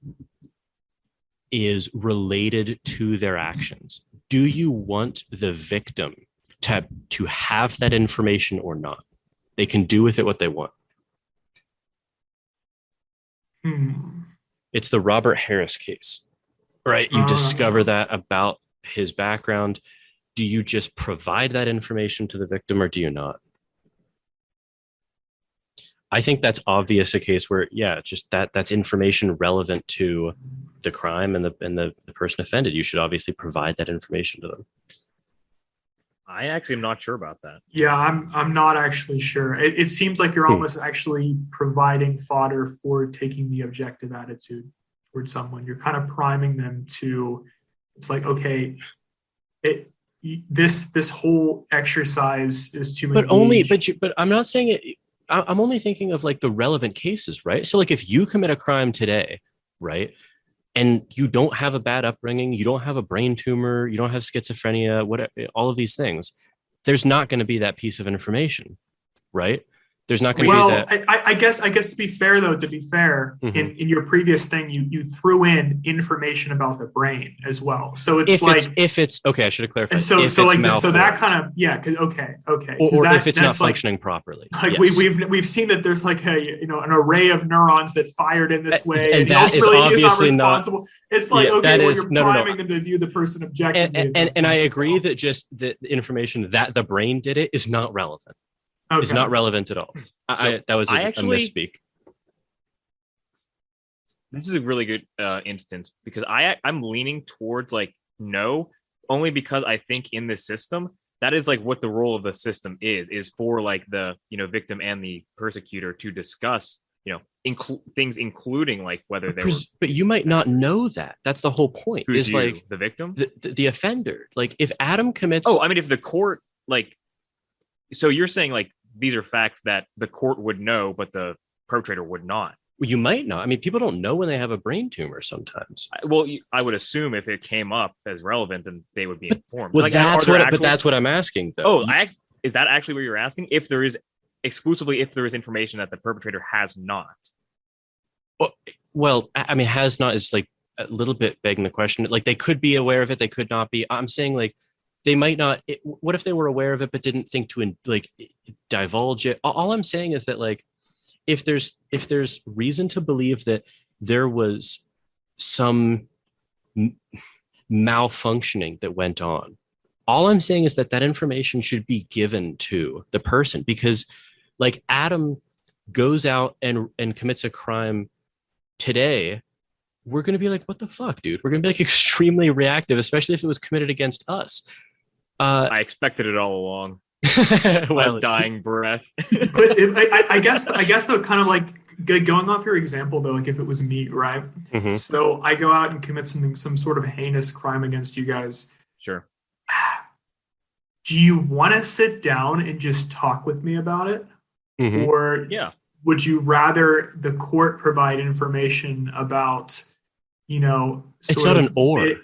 is related to their actions. Do you want the victim to have that information or not? They can do with it what they want. It's the Robert Harris case, right? You discover that about his background. Do you just provide that information to the victim, or do you not? I think that's obvious a case where, just that's information relevant to the crime and the person offended. You should obviously provide that information to them. I actually am not sure about that. Yeah, I'm not actually sure. It seems like you're almost actually providing fodder for taking the objective attitude towards someone. You're kind of priming them to, it's like, okay, this whole exercise is to engage. But I'm not saying it. I'm only thinking of like the relevant cases, right? So like if you commit a crime today, right, and you don't have a bad upbringing, you don't have a brain tumor, you don't have schizophrenia, whatever, all of these things, there's not going to be that piece of information, right? There's not going to be that. I guess to be fair, in your previous thing, you threw in information about the brain as well. So it's if it's okay, I should have clarified. So that kind of okay. Or if it's not functioning properly. Like we've seen that there's like an array of neurons that fired in this way, and that is obviously not responsible. It's like you're priming them to view the person objectively. And I agree that just the information that the brain did it is not relevant. Okay. It's not relevant at all. That was a misspeak. this is a really good instance, because I'm leaning towards like no, only because I think in this system, that is like what the role of the system is for like the, you know, victim and the persecutor to discuss, you know, things including like whether they were. But you might not know that. That's the whole point. Who's is you, like the victim, the offender. Like if Adam commits. Oh, I mean, if the court like, so you're saying like these are facts that the court would know, but the perpetrator would not. You might not. I mean, people don't know when they have a brain tumor sometimes. Well, I would assume if it came up as relevant, then they would be informed. Well, like, but that's what I'm asking, though. Oh, is that actually what you're asking? If there is exclusively, if there is information that the perpetrator has not. Well, I mean, has not is like a little bit begging the question. Like they could be aware of it, they could not be. I'm saying like they might not. What if they were aware of it but didn't think to like divulge it? All I'm saying is that like if there's reason to believe that there was some malfunctioning that went on, all I'm saying is that information should be given to the person, because like Adam goes out and commits a crime today, we're going to be like, what the fuck, dude? We're going to be like extremely reactive, especially if it was committed against us. I expected it all along. Well, dying breath. But I guess though, kind of like going off your example though, like if it was me, right? Mm-hmm. So I go out and commit some sort of heinous crime against you guys. Sure. Do you want to sit down and just talk with me about it? Mm-hmm. Or yeah, would you rather the court provide information about, you know, it's not an or.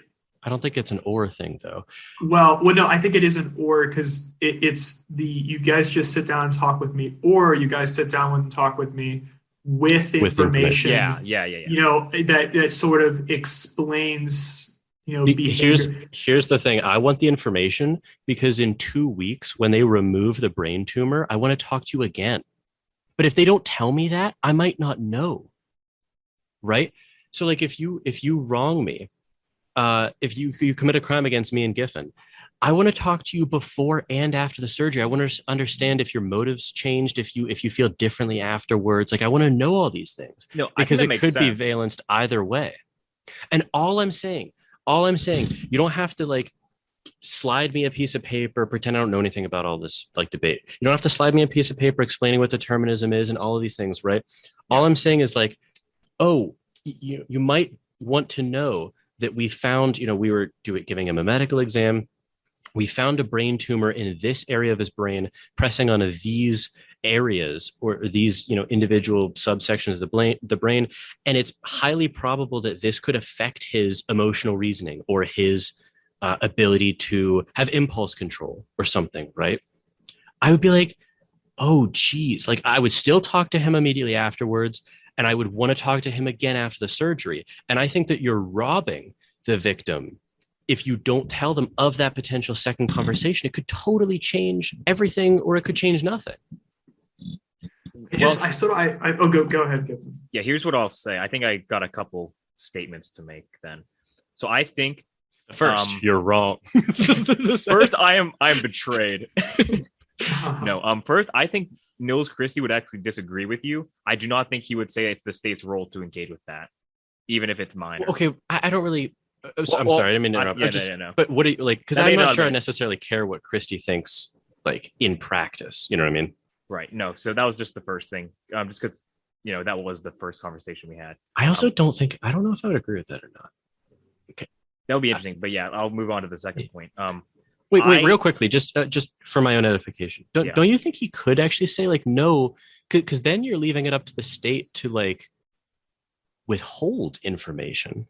I don't think it's an or thing though. Well, no, I think it is an or, because it's you guys just sit down and talk with me, or you guys sit down and talk with me with information. Yeah. You know, that sort of explains, you know, behavior. Here's the thing. I want the information because in 2 weeks, when they remove the brain tumor, I want to talk to you again. But if they don't tell me that, I might not know. Right? So like if you wrong me, if you commit a crime against me and Giffin, I want to talk to you before and after the surgery. I want to understand if your motives changed, if you feel differently afterwards. Like I want to know all these things, because it could be valenced either way. And all I'm saying, you don't have to like slide me a piece of paper, pretend I don't know anything about all this like debate. You don't have to slide me a piece of paper explaining what determinism is and all of these things, right? All I'm saying is like, oh, you might want to know that we found, you know, we were giving him a medical exam. We found a brain tumor in this area of his brain, pressing on these areas or these, you know, individual subsections of the brain. And it's highly probable that this could affect his emotional reasoning or his ability to have impulse control or something, right? I would be like, oh, geez. Like I would still talk to him immediately afterwards. And I would want to talk to him again after the surgery. And I think that you're robbing the victim if you don't tell them of that potential second conversation. It could totally change everything, or it could change nothing. Go ahead, Giffin. Yeah, here's what I'll say. I think I got a couple statements to make then. So I think first, you're wrong. First, I am betrayed. No, first, I think Nils Christie would actually disagree with you. I do not think he would say it's the state's role to engage with that, even if it's minor. Okay, I don't really. I'm sorry, I didn't mean to interrupt. No. But what do you like? Because I'm not sure I necessarily care what Christie thinks, like in practice. You know what I mean? Right. No. So that was just the first thing. Just because that was the first conversation we had. I also don't know if I would agree with that or not. Okay, that would be interesting. But yeah, I'll move on to the second point. Wait, real quickly, just for my own edification. Don't you think he could actually say like no? Because then you're leaving it up to the state to like withhold information.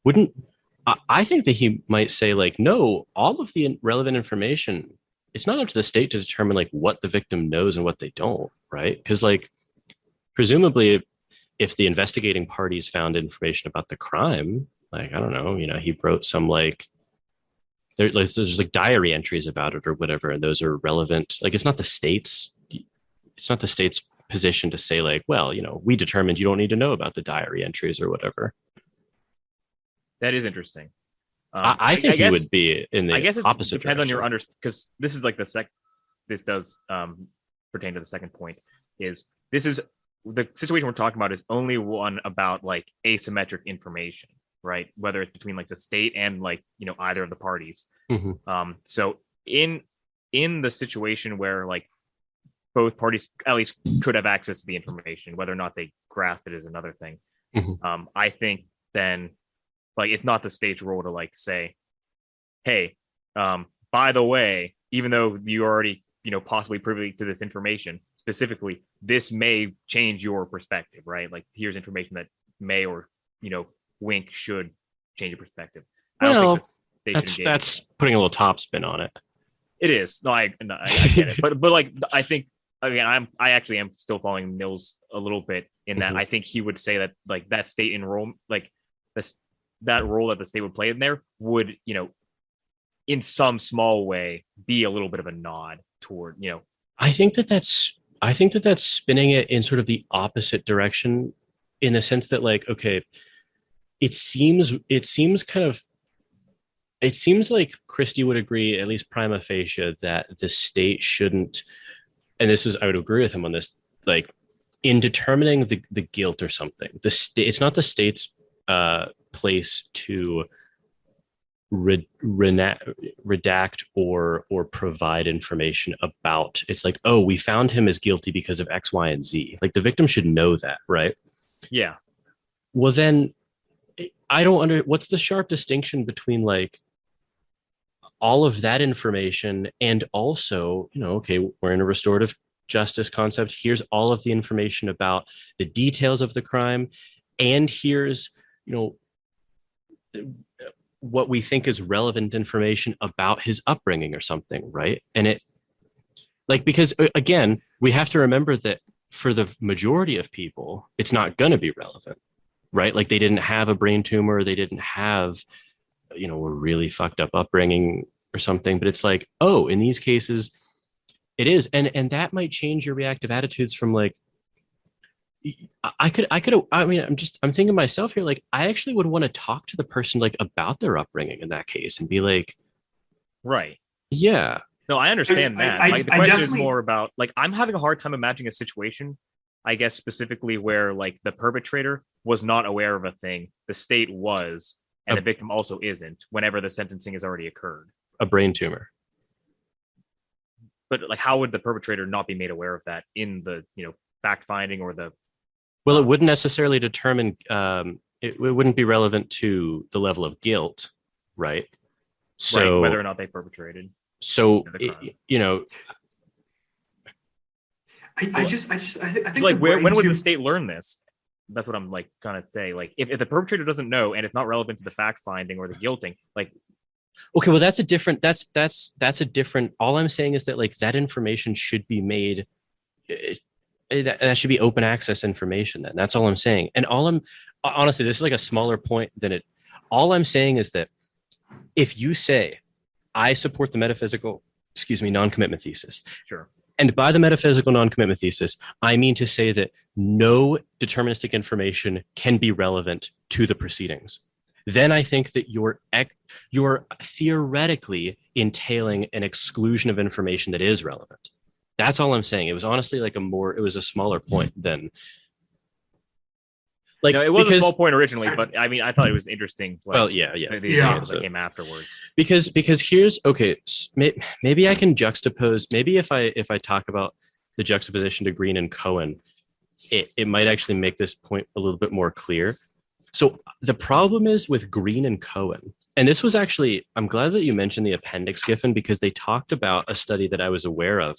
Wouldn't I think that he might say like no, all of the relevant information, it's not up to the state to determine like what the victim knows and what they don't, right? Because like presumably if the investigating parties found information about the crime, like I don't know, he wrote some like there's like diary entries about it or whatever, and those are relevant. Like it's not the state's position to say like, well, we determined you don't need to know about the diary entries or whatever. That is interesting. I think he would be in the opposite depends direction. on your because this is like this does pertain to the second point. This is the situation we're talking about is only one about like asymmetric information, right? Whether it's between like the state and like, either of the parties. So in the situation where like both parties at least could have access to the information, whether or not they grasp it is another thing. I think then like it's not the state's role to like say, hey, by the way, even though you already possibly privy to this information, specifically this may change your perspective, right? Like here's information that may or wink should change your perspective. Well, that's putting a little top spin on it. It is. No, I get it. But like I think again, I actually am still following Nils a little bit in that I think he would say that like that state enrollment, like that role that the state would play in there would, in some small way be a little bit of a nod toward, I think that's spinning it in sort of the opposite direction, in the sense that like, okay, it seems like Christie would agree, at least prima facie, that the state shouldn't, and I would agree with him on this, like in determining the guilt or something, it's not the state's place to redact or provide information about. It's like, oh, we found him as guilty because of X, Y, and Z. Like the victim should know that, right? Yeah. Well, then I don't what's the sharp distinction between like all of that information and also, okay, we're in a restorative justice concept. Here's all of the information about the details of the crime, and here's what we think is relevant information about his upbringing or something, right? And it, like, because again, we have to remember that for the majority of people, it's not going to be relevant, right? Like they didn't have a brain tumor, they didn't have, a really fucked up upbringing or something. But it's like, oh, in these cases, it is, and that might change your reactive attitudes from like, I'm thinking myself here, like I actually would want to talk to the person like about their upbringing in that case and be like, right. Yeah. No, I understand that. Like the question is more about like, I'm having a hard time imagining a situation, I guess specifically where like the perpetrator was not aware of a thing, the state was, and the victim also isn't, whenever the sentencing has already occurred. A brain tumor. But like, how would the perpetrator not be made aware of that in the, fact finding or the... Well, it wouldn't necessarily determine, it wouldn't be relevant to the level of guilt, right? So right, whether or not they perpetrated. So, I think like, when would the state learn this? That's what I'm like kind of say. Like, if the perpetrator doesn't know and it's not relevant to the fact finding or the guilting, like, okay, well, that's a different. All I'm saying is that like that information should be made. That should be open access information. Then that's all I'm saying. And honestly, this is like a smaller point than it. All I'm saying is that if you say, I support the non-commitment thesis. Sure. And by the metaphysical non-commitment thesis, I mean to say that no deterministic information can be relevant to the proceedings. Then I think that you're theoretically entailing an exclusion of information that is relevant. That's all I'm saying. It was honestly like it was a smaller point than. Like, no, it was a small point originally, but I mean, I thought it was interesting. Like, well, yeah. These things that came afterwards. Because here's okay. Maybe I can juxtapose. Maybe if I talk about the juxtaposition to Green and Cohen, it might actually make this point a little bit more clear. So the problem is with Green and Cohen, and this was actually, I'm glad that you mentioned the appendix, Giffin, because they talked about a study that I was aware of,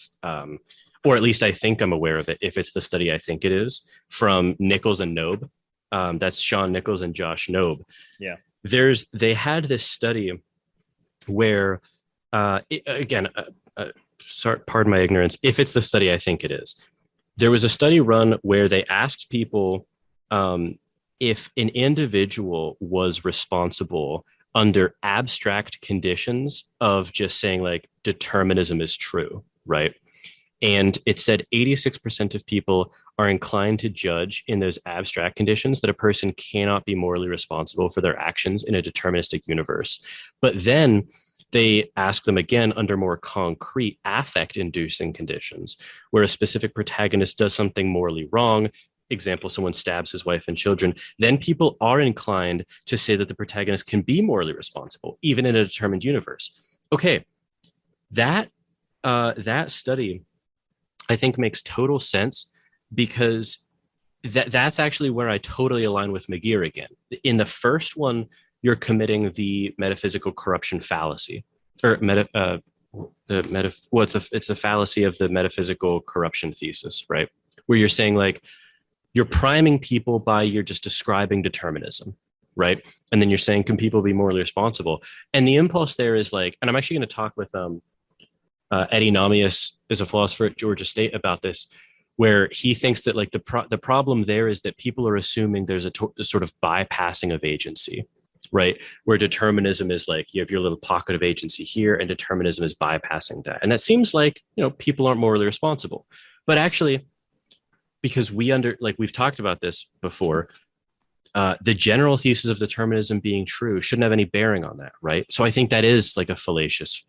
or at least I think I'm aware of it, if it's the study I think it is, from Nichols and Knobe. That's Sean Nichols and Josh Knobe. Yeah. They had this study where, pardon my ignorance, if it's the study I think it is, there was a study run where they asked people if an individual was responsible under abstract conditions of just saying like determinism is true, right? And it said 86% of people are inclined to judge in those abstract conditions that a person cannot be morally responsible for their actions in a deterministic universe. But then they ask them again under more concrete affect-inducing conditions, where a specific protagonist does something morally wrong, example, someone stabs his wife and children, then people are inclined to say that the protagonist can be morally responsible, even in a determined universe. Okay, that study, I think, makes total sense, because that's actually where I totally align with McGeer again. In the first one, you're committing the metaphysical corruption fallacy, or it's the fallacy of the metaphysical corruption thesis, right? Where you're saying, like, you're priming people by you're just describing determinism, right? And then you're saying, can people be morally responsible? And the impulse there is like, and I'm actually going to talk with Eddie Namias, is a philosopher at Georgia State, about this, where he thinks that, like, the problem there is that people are assuming there's a sort of bypassing of agency, right? Where determinism is like, you have your little pocket of agency here, and determinism is bypassing that. And that seems like, people aren't morally responsible. But actually, because we've talked about this before, the general thesis of determinism being true shouldn't have any bearing on that, right? So I think that is like a fallacious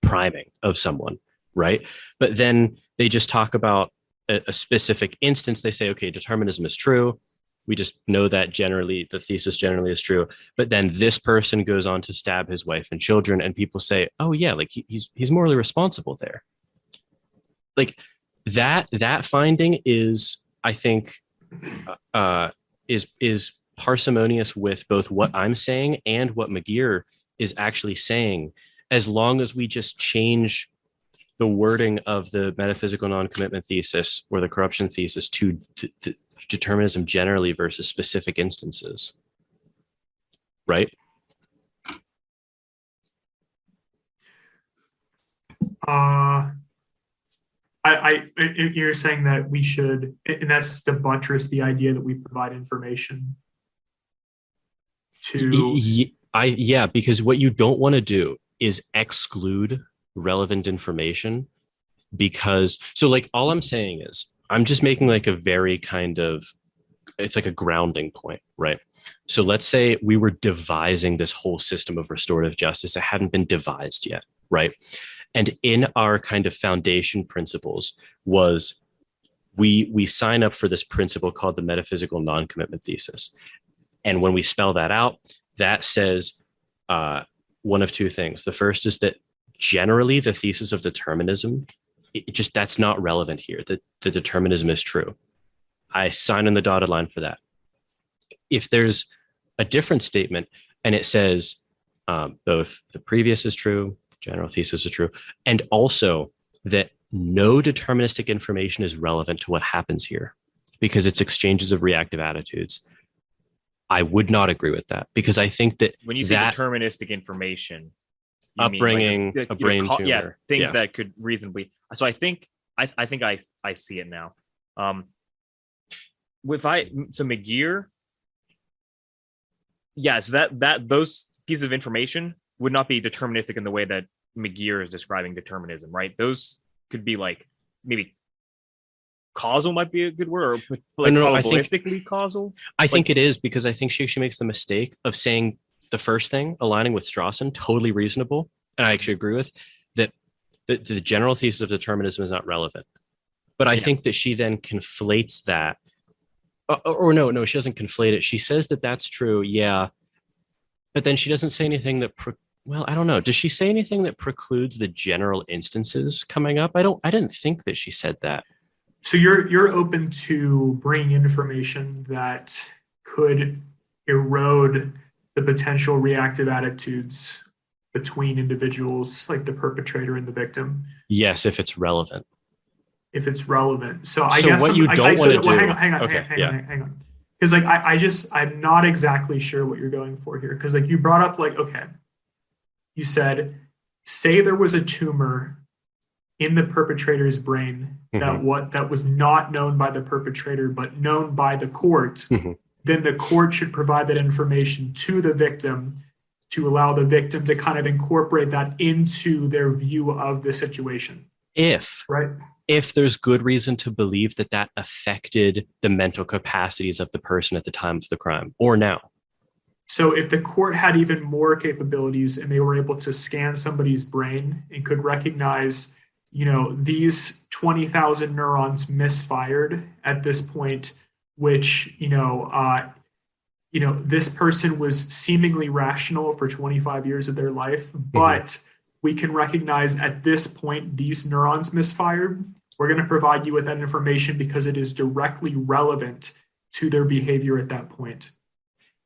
priming of someone, right? But then they just talk about a specific instance. They say, okay, determinism is true. We just know that generally the thesis generally is true. But then this person goes on to stab his wife and children, and people say, oh yeah, like he's morally responsible there. Like that finding is, I think, is parsimonious with both what I'm saying and what McGeer is actually saying, as long as we just change the wording of the metaphysical non-commitment thesis or the corruption thesis to determinism generally versus specific instances, right? You're saying that we should, and that's to buttress the idea that we provide information to. Yeah, because what you don't want to do is exclude relevant information, because, so like, all I'm saying is, I'm just making like a very kind of, it's like a grounding point, right? So let's say we were devising this whole system of restorative justice. It hadn't been devised yet, right? And in our kind of foundation principles was we sign up for this principle called the metaphysical non-commitment thesis. And when we spell that out, that says one of two things. The first is that generally the thesis of determinism, that's not relevant here. The determinism is true. I sign in the dotted line for that. If there's a different statement and it says both the previous is true, general thesis is true, and also that no deterministic information is relevant to what happens here because it's exchanges of reactive attitudes, I would not agree with that, because I think that when you say deterministic information, you upbringing, mean like a brain tumor, things that could reasonably. So I think I see it now. So McGeer, yeah, so that those pieces of information would not be deterministic in the way that McGeer is describing determinism, right? Those could be like maybe causal might be a good word, or like probabilistically causal. I think it is, because I think she actually makes the mistake of saying the first thing, aligning with Strawson, totally reasonable, and I actually agree with that. The general thesis of determinism is not relevant, but I think that she then conflates that. Or no, she doesn't conflate it. She says that that's true, yeah, but then she doesn't say anything that. Well, I don't know. Does she say anything that precludes the general instances coming up? I didn't think that she said that. So you're open to bringing information that could erode the potential reactive attitudes between individuals, like the perpetrator and the victim? Yes, if it's relevant. If it's relevant. So I guess what you don't want to do. Hang on. Because like I'm not exactly sure what you're going for here. Because like you brought up like, okay, you said, say there was a tumor in the perpetrator's brain that was not known by the perpetrator but known by the court, then the court should provide that information to the victim to allow the victim to kind of incorporate that into their view of the situation. If there's good reason to believe that affected the mental capacities of the person at the time of the crime or now. So if the court had even more capabilities and they were able to scan somebody's brain and could recognize these 20,000 neurons misfired at this point, which, this person was seemingly rational for 25 years of their life, but we can recognize at this point these neurons misfired. We're going to provide you with that information because it is directly relevant to their behavior at that point.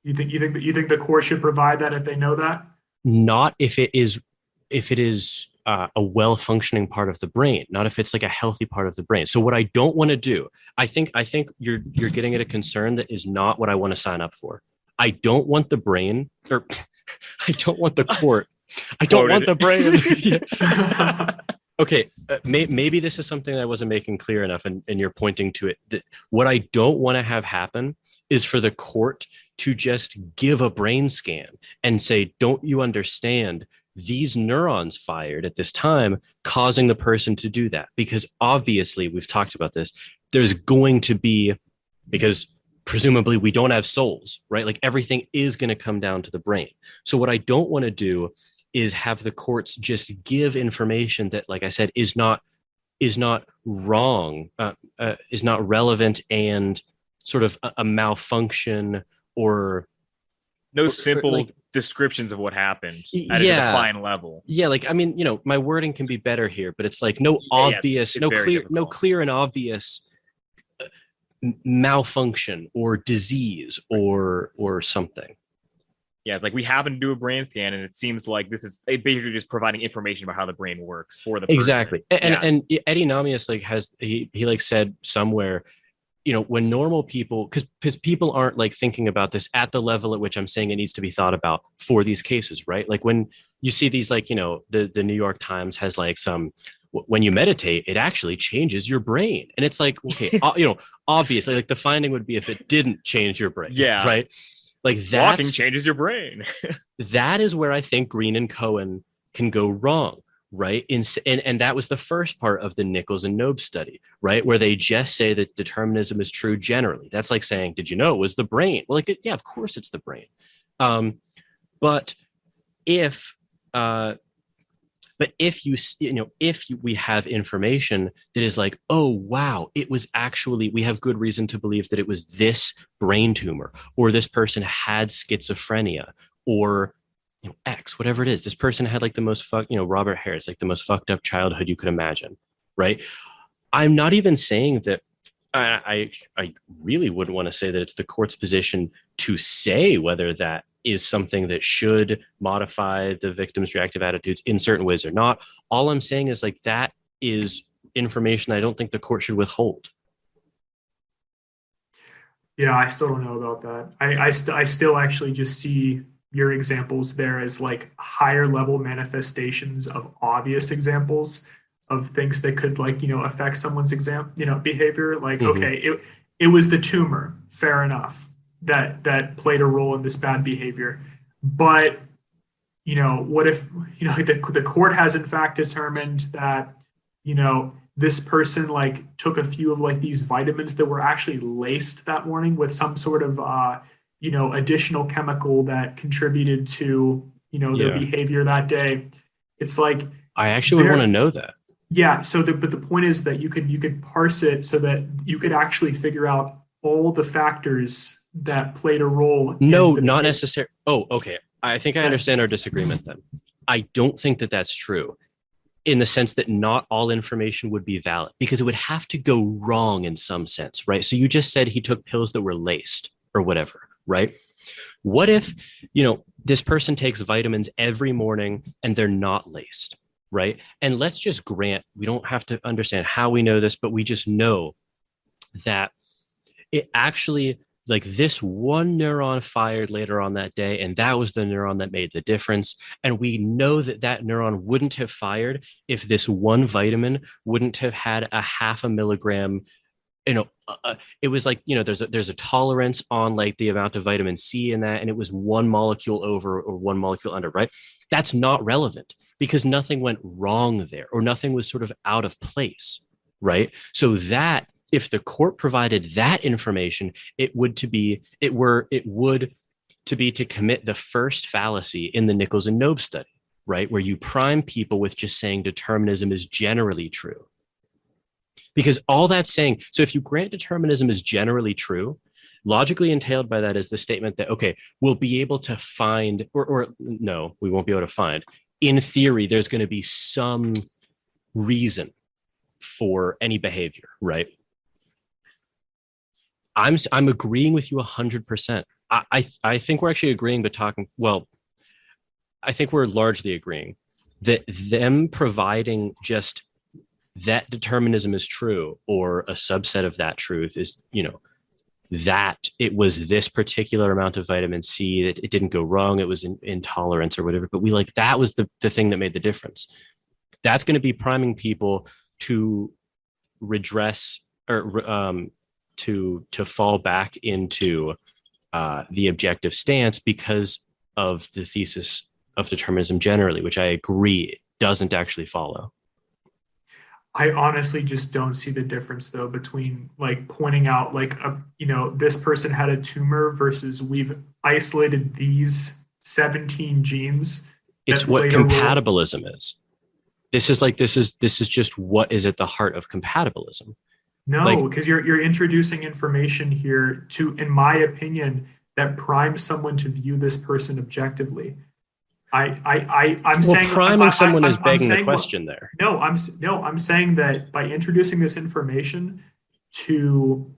You think the court should provide that if they know that? Not if it is a well-functioning part of the brain, not if it's like a healthy part of the brain. So what I don't want to do, I think you're getting at a concern that is not what I want to sign up for. I don't want the brain, or I don't want the court. I don't want the brain. Okay, maybe this is something I wasn't making clear enough, and you're pointing to it. That what I don't want to have happen is for the court to just give a brain scan and say, don't you understand? These neurons fired at this time, causing the person to do that. Because obviously, we've talked about this, there's going to be, because presumably we don't have souls, right? Like everything is going to come down to the brain. So what I don't want to do is have the courts just give information that, like I said, is not wrong, is not relevant, and sort of a malfunction or no simple descriptions of what happened at a defined level. Yeah, like, I mean, my wording can be better here, but it's like no obvious, no clear and obvious malfunction or disease or something. Yeah, it's like we happen to do a brain scan, and it seems like this is basically just providing information about how the brain works for the person. Exactly. And Eddie Namias he said somewhere, when normal people, because people aren't like thinking about this at the level at which I'm saying it needs to be thought about for these cases, right? Like when you see these, like, the New York Times has like when you meditate, it actually changes your brain. And it's like, okay, obviously, like the finding would be if it didn't change your brain. Yeah. Right. Like walking changes your brain. That is where I think Green and Cohen can go wrong. Right. And that was the first part of the Nichols and Knobe study, right? Where they just say that determinism is true generally. That's like saying, did you know it was the brain? Well, like, yeah, of course it's the brain. But if we have information that is like, oh, wow, it was actually, we have good reason to believe that it was this brain tumor, or this person had schizophrenia, or X, whatever it is. This person had like the most Robert Harris, like the most fucked up childhood you could imagine, right? I'm not even saying that I really wouldn't want to say that it's the court's position to say whether that is something that should modify the victim's reactive attitudes in certain ways or not. All I'm saying is like that is information I don't think the court should withhold. Yeah, I still don't know about that. I still actually just see your examples there as like higher level manifestations of obvious examples of things that could affect someone's behavior. Like, okay, it was the tumor, fair enough, that played a role in this bad behavior. But, what if, the court has in fact determined that, this person took a few of these vitamins that were actually laced that morning with some sort of, additional chemical that contributed to, their behavior that day. It's like, I actually would want to know that. Yeah. But the point is that you could parse it so that you could actually figure out all the factors that played a role. No, not necessarily. Oh, okay. I think I understand our disagreement then. I don't think that that's true, in the sense that not all information would be valid, because it would have to go wrong in some sense, right? So you just said he took pills that were laced or whatever, right? What if, this person takes vitamins every morning and they're not laced, right? And let's just grant, we don't have to understand how we know this, but we just know that it actually, this one neuron fired later on that day, and that was the neuron that made the difference. And we know that that neuron wouldn't have fired if this one vitamin wouldn't have had a 0.5 milligram. It was there's a tolerance on the amount of vitamin C in that, and it was 1 molecule over or 1 molecule under, right? That's not relevant because nothing went wrong there, or nothing was sort of out of place, right? So that, if the court provided that information, it would to commit the first fallacy in the Nichols and Knobe study, right? Where you prime people with just saying determinism is generally true. Because all that's saying, so if you grant determinism is generally true, logically entailed by that is the statement that, okay, we'll be able to find, or no, we won't be able to find. In theory, there's going to be some reason for any behavior, right? I'm agreeing with you 100%. I think we're actually agreeing, but talking, well, I think we're largely agreeing that them providing just that determinism is true or a subset of that truth is, that it was this particular amount of vitamin C, that it didn't go wrong, it was intolerance or whatever, but that was the thing that made the difference. That's going to be priming people to redress or to fall back into the objective stance because of the thesis of determinism generally, which I agree doesn't actually follow. I honestly just don't see the difference though between like pointing out like this person had a tumor versus we've isolated these 17 genes. It's what compatibilism is. This is just what is at the heart of compatibilism. No, because you're introducing information here to, in my opinion, that primes someone to view this person objectively. I'm saying priming someone is begging the question there. No, I'm saying that by introducing this information to,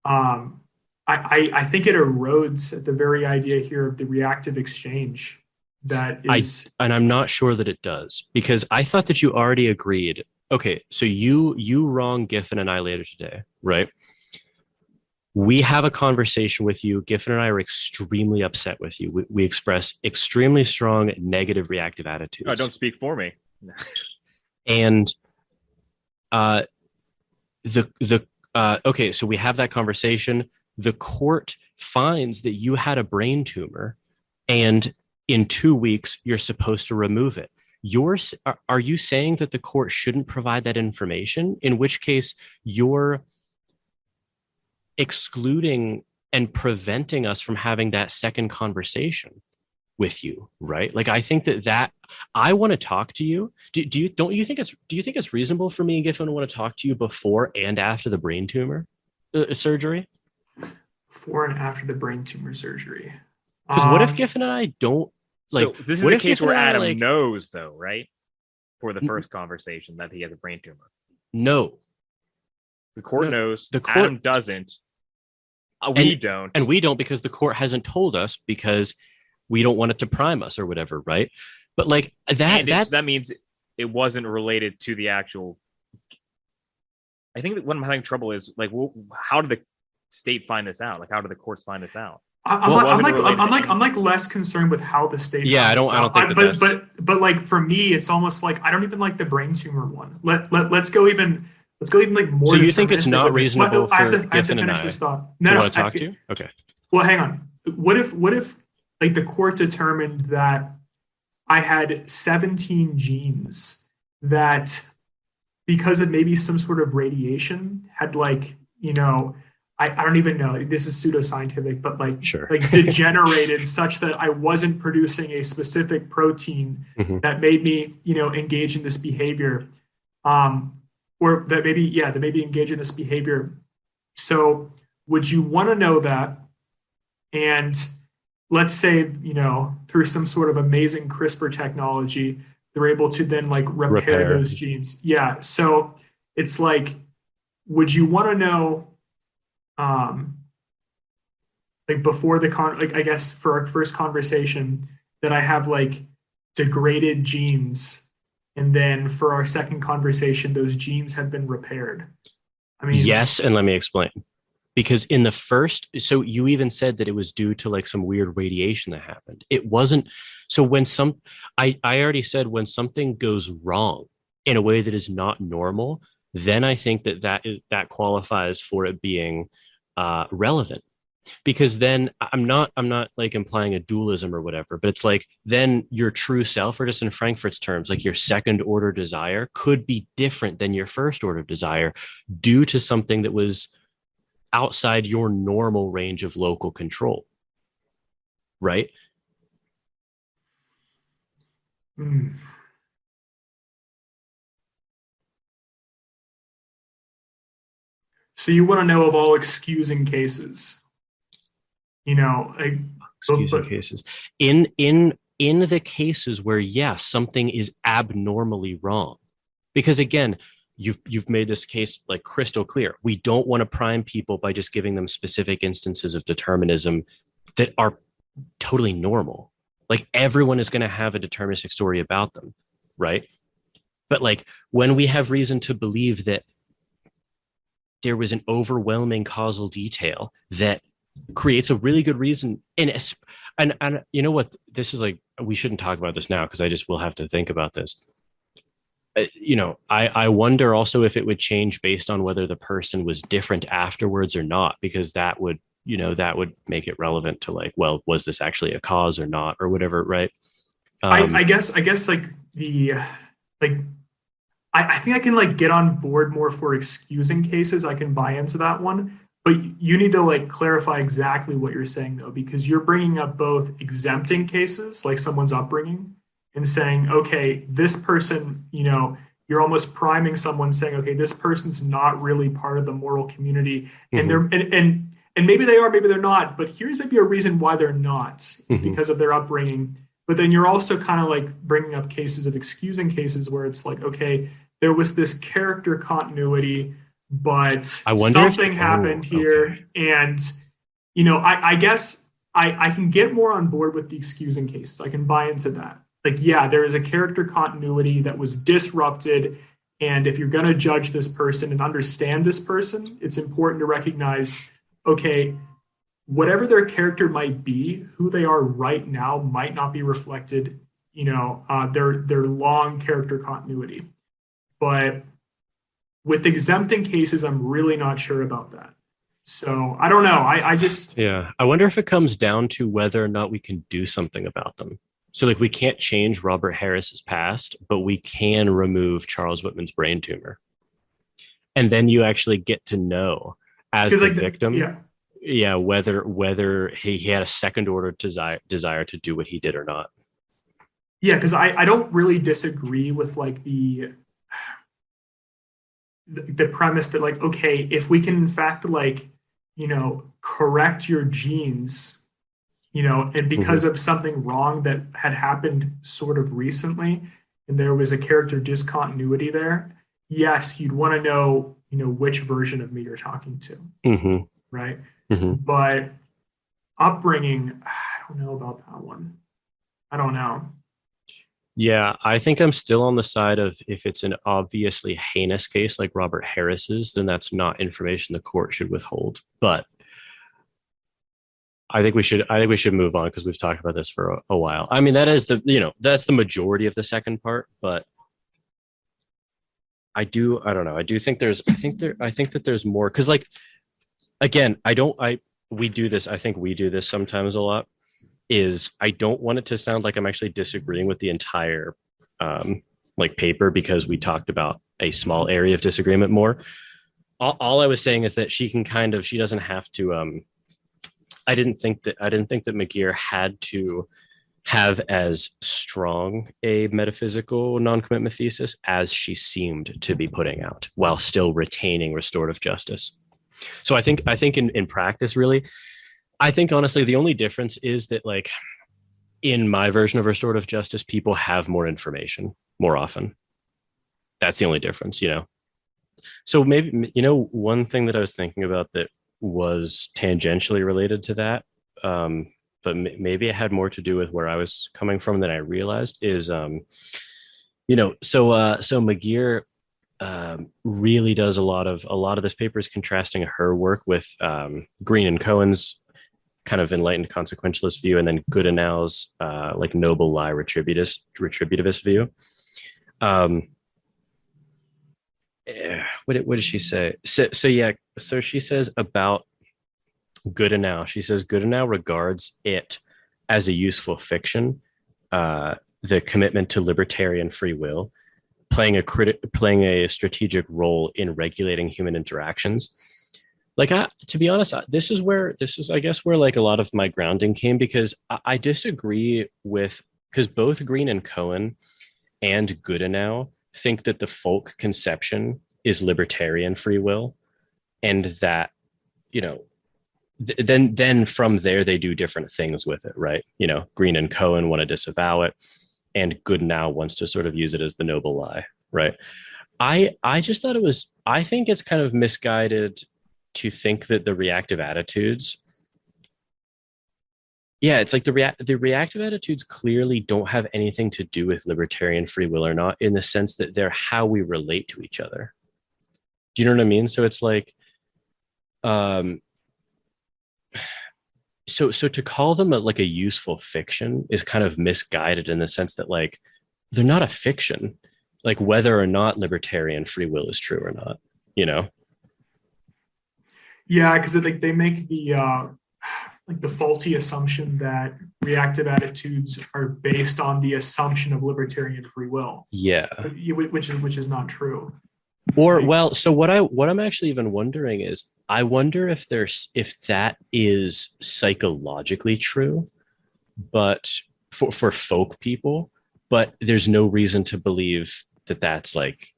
I think it erodes at the very idea here of the reactive exchange. That is, and I'm not sure that it does, because I thought that you already agreed. Okay, so you wrong Giffin and I later today, right? We have a conversation with you. Giffin and I are extremely upset with you. We express extremely strong negative reactive attitudes. Oh, don't speak for me. And okay, so we have that conversation. The court finds that you had a brain tumor, and in 2 weeks you're supposed to remove it. Are you saying that the court shouldn't provide that information? In which case you're excluding and preventing us from having that second conversation with you, right? Like, I think that I want to talk to you. Do you think it's reasonable for me and Giffin to want to talk to you before and after the brain tumor surgery? Before and after the brain tumor surgery. Because what if Giffin and I don't like? So this is a case where Adam knows, though, right? For the first conversation that he has a brain tumor. No. The court knows. The court, Adam doesn't. We don't. And we don't, because the court hasn't told us, because we don't want it to prime us or whatever, right? But like that means it wasn't related to the actual. I think that what I'm having trouble is like, how did the state find this out? Like, how did the courts find this out? I'm less concerned with how the state. Yeah, I don't think but like for me, it's almost like I don't even like the brain tumor one. Let's go even like more. So you think it's not reasonable for I have to finish this thought. No, want to talk to you? Okay. Well, hang on. What if like the court determined that I had 17 genes that, because of maybe some sort of radiation, had like, I don't even know, this is pseudoscientific, but like, sure. like degenerated such that I wasn't producing a specific protein that made me, engage in this behavior. Or that maybe engage in this behavior. So would you want to know that? And let's say, through some sort of amazing CRISPR technology, they're able to then like repair those genes. Yeah. So it's like, would you want to know, like before I guess for our first conversation, that I have like degraded genes, and then for our second conversation, those genes have been repaired? I mean, yes, and let me explain. Because in the first, so you even said that it was due to like some weird radiation that happened. It wasn't. So when I already said when something goes wrong in a way that is not normal, then I think that qualifies for it being relevant. Because then I'm not like implying a dualism or whatever, but it's like then your true self, or just in Frankfurt's terms, like your second order desire could be different than your first order desire due to something that was outside your normal range of local control. Right? Hmm. So you want to know of all excusing cases, like, Excusing but cases. In the cases where, yes, something is abnormally wrong. Because again, you've made this case like crystal clear. We don't want to prime people by just giving them specific instances of determinism that are totally normal. Like everyone is going to have a deterministic story about them, right? But like when we have reason to believe that there was an overwhelming causal detail that creates a really good reason, and you know what, this is like, we shouldn't talk about this now because I just will have to think about this. I wonder also if it would change based on whether the person was different afterwards or not, because that would make it relevant to like, well, was this actually a cause or not, or whatever, right? I guess like the like I think I can like get on board more for excusing cases. I can buy into that one, but you need to like clarify exactly what you're saying though, because you're bringing up both exempting cases, like someone's upbringing, and saying, okay, this person, you're almost priming someone saying, okay, this person's not really part of the moral community, and Mhm. and maybe they are, maybe they're not, but here's maybe a reason why they're not. It's Mhm. because of their upbringing. But then you're also kind of like bringing up cases of excusing cases where it's like, okay, there was this character continuity, but I wonder if something happened okay. here. And, I guess I can get more on board with the excusing cases. I can buy into that. Like, yeah, there is a character continuity that was disrupted. And if you're going to judge this person and understand this person, it's important to recognize, okay, whatever their character might be, who they are right now might not be reflected, their long character continuity. But with exempting cases, I'm really not sure about that. So I don't know. I just, Yeah, I wonder if it comes down to whether or not we can do something about them. So like we can't change Robert Harris's past, but we can remove Charles Whitman's brain tumor, and then you actually get to know as because the like, victim, yeah, yeah, whether he had a second order desire to do what he did or not. yeah, because I don't really disagree with like the premise that like, okay, if we can in fact like, correct your genes, and Mm-hmm. because of something wrong that had happened sort of recently, and there was a character discontinuity there, yes, you'd want to know, which version of me you're talking to, Mm-hmm. right? Mm-hmm. But upbringing, I don't know about that one. I don't know. Yeah, I think I'm still on the side of if it's an obviously heinous case like Robert Harris's, then that's not information the court should withhold. But I think we should move on because we've talked about this for a while. I mean, that's the majority of the second part, but I don't know. I think that there's more because like again, I don't I we do this, I think we do this sometimes a lot, is I don't want it to sound like I'm actually disagreeing with the entire like paper because we talked about a small area of disagreement more. All I was saying is that she doesn't have to I didn't think that McGeer had to have as strong a metaphysical non-commitment thesis as she seemed to be putting out while still retaining restorative justice. So I think in practice, really, I think honestly the only difference is that like in my version of restorative justice, people have more information more often. That's the only difference. So maybe, one thing that I was thinking about that was tangentially related to that, but maybe it had more to do with where I was coming from than I realized is, so McGeer really does a lot of this paper is contrasting her work with Green and Cohen's kind of enlightened consequentialist view, and then Goodenou's like noble lie retributivist view. Um, what did she say? So yeah, so she says about Goodenou. She says Goodenou regards it as a useful fiction, the commitment to libertarian free will, playing a strategic role in regulating human interactions. Like to be honest, this is I guess where like a lot of my grounding came because I disagree with because both Green and Cohen and Goodenow think that the folk conception is libertarian free will, and that, you know, then from there they do different things with it, right? You know, Green and Cohen want to disavow it, and Goodenow wants to sort of use it as the noble lie, right? I just thought I think it's kind of misguided to think that the reactive attitudes, it's like the reactive attitudes clearly don't have anything to do with libertarian free will or not, in the sense that they're how we relate to each other. Do you know what I mean? So it's like, so to call them like a useful fiction is kind of misguided, in the sense that, like, they're not a fiction, like whether or not libertarian free will is true or not, you know? Yeah, because like they make the faulty assumption that reactive attitudes are based on the assumption of libertarian free will. Yeah, which is not true. or well, so what I'm actually even wondering is, I wonder if that is psychologically true, but for folk people, but there's no reason to believe that that's like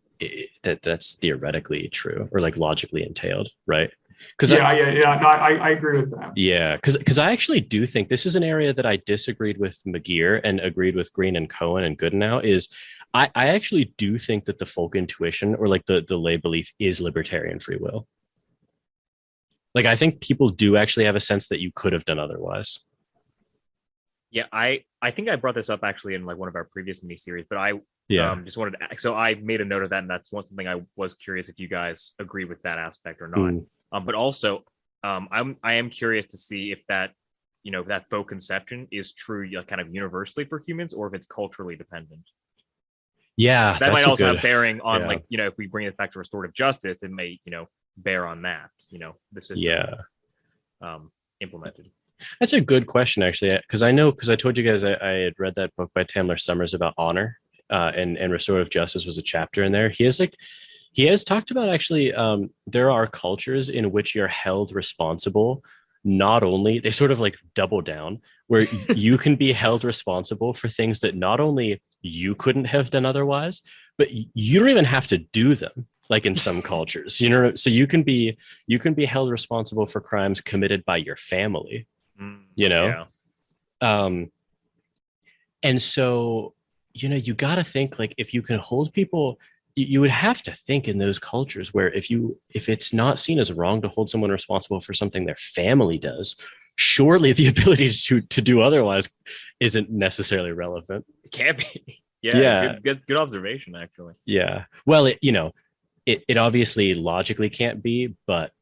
that's theoretically true or like logically entailed, right? Because No, I agree with that. Yeah, because I actually do think this is an area that I disagreed with McGeer and agreed with Green and Cohen and Goodenow. Is I actually do think that the folk intuition, or like the lay belief, is libertarian free will. Like, I think people do actually have a sense that you could have done otherwise. Yeah, I think I brought this up actually in like one of our previous mini series, but I just wanted to. So I made a note of that, and that's something I was curious if you guys agree with that aspect or not. But also, I am curious to see if that, you know, that folk conception is true, kind of universally for humans, or if it's culturally dependent. Yeah, that might also have bearing on like, you know, if we bring this back to restorative justice, it may, you know, bear on that, you know, the system implemented. That's a good question, actually, because I told you guys I had read that book by Tamler Summers about honor, and restorative justice was a chapter in there. He has talked about, actually, there are cultures in which you're held responsible. Not only, they sort of like double down, where you can be held responsible for things that not only you couldn't have done otherwise, but you don't even have to do them. Like in some cultures, you know, so you can be held responsible for crimes committed by your family, you know? Yeah. And so, you know, you got to think, like, if you can hold people, you would have to think in those cultures where if it's not seen as wrong to hold someone responsible for something their family does, surely the ability to do otherwise isn't necessarily relevant. It can't be. Yeah. Good observation, actually. Yeah. Well, it obviously logically can't be, but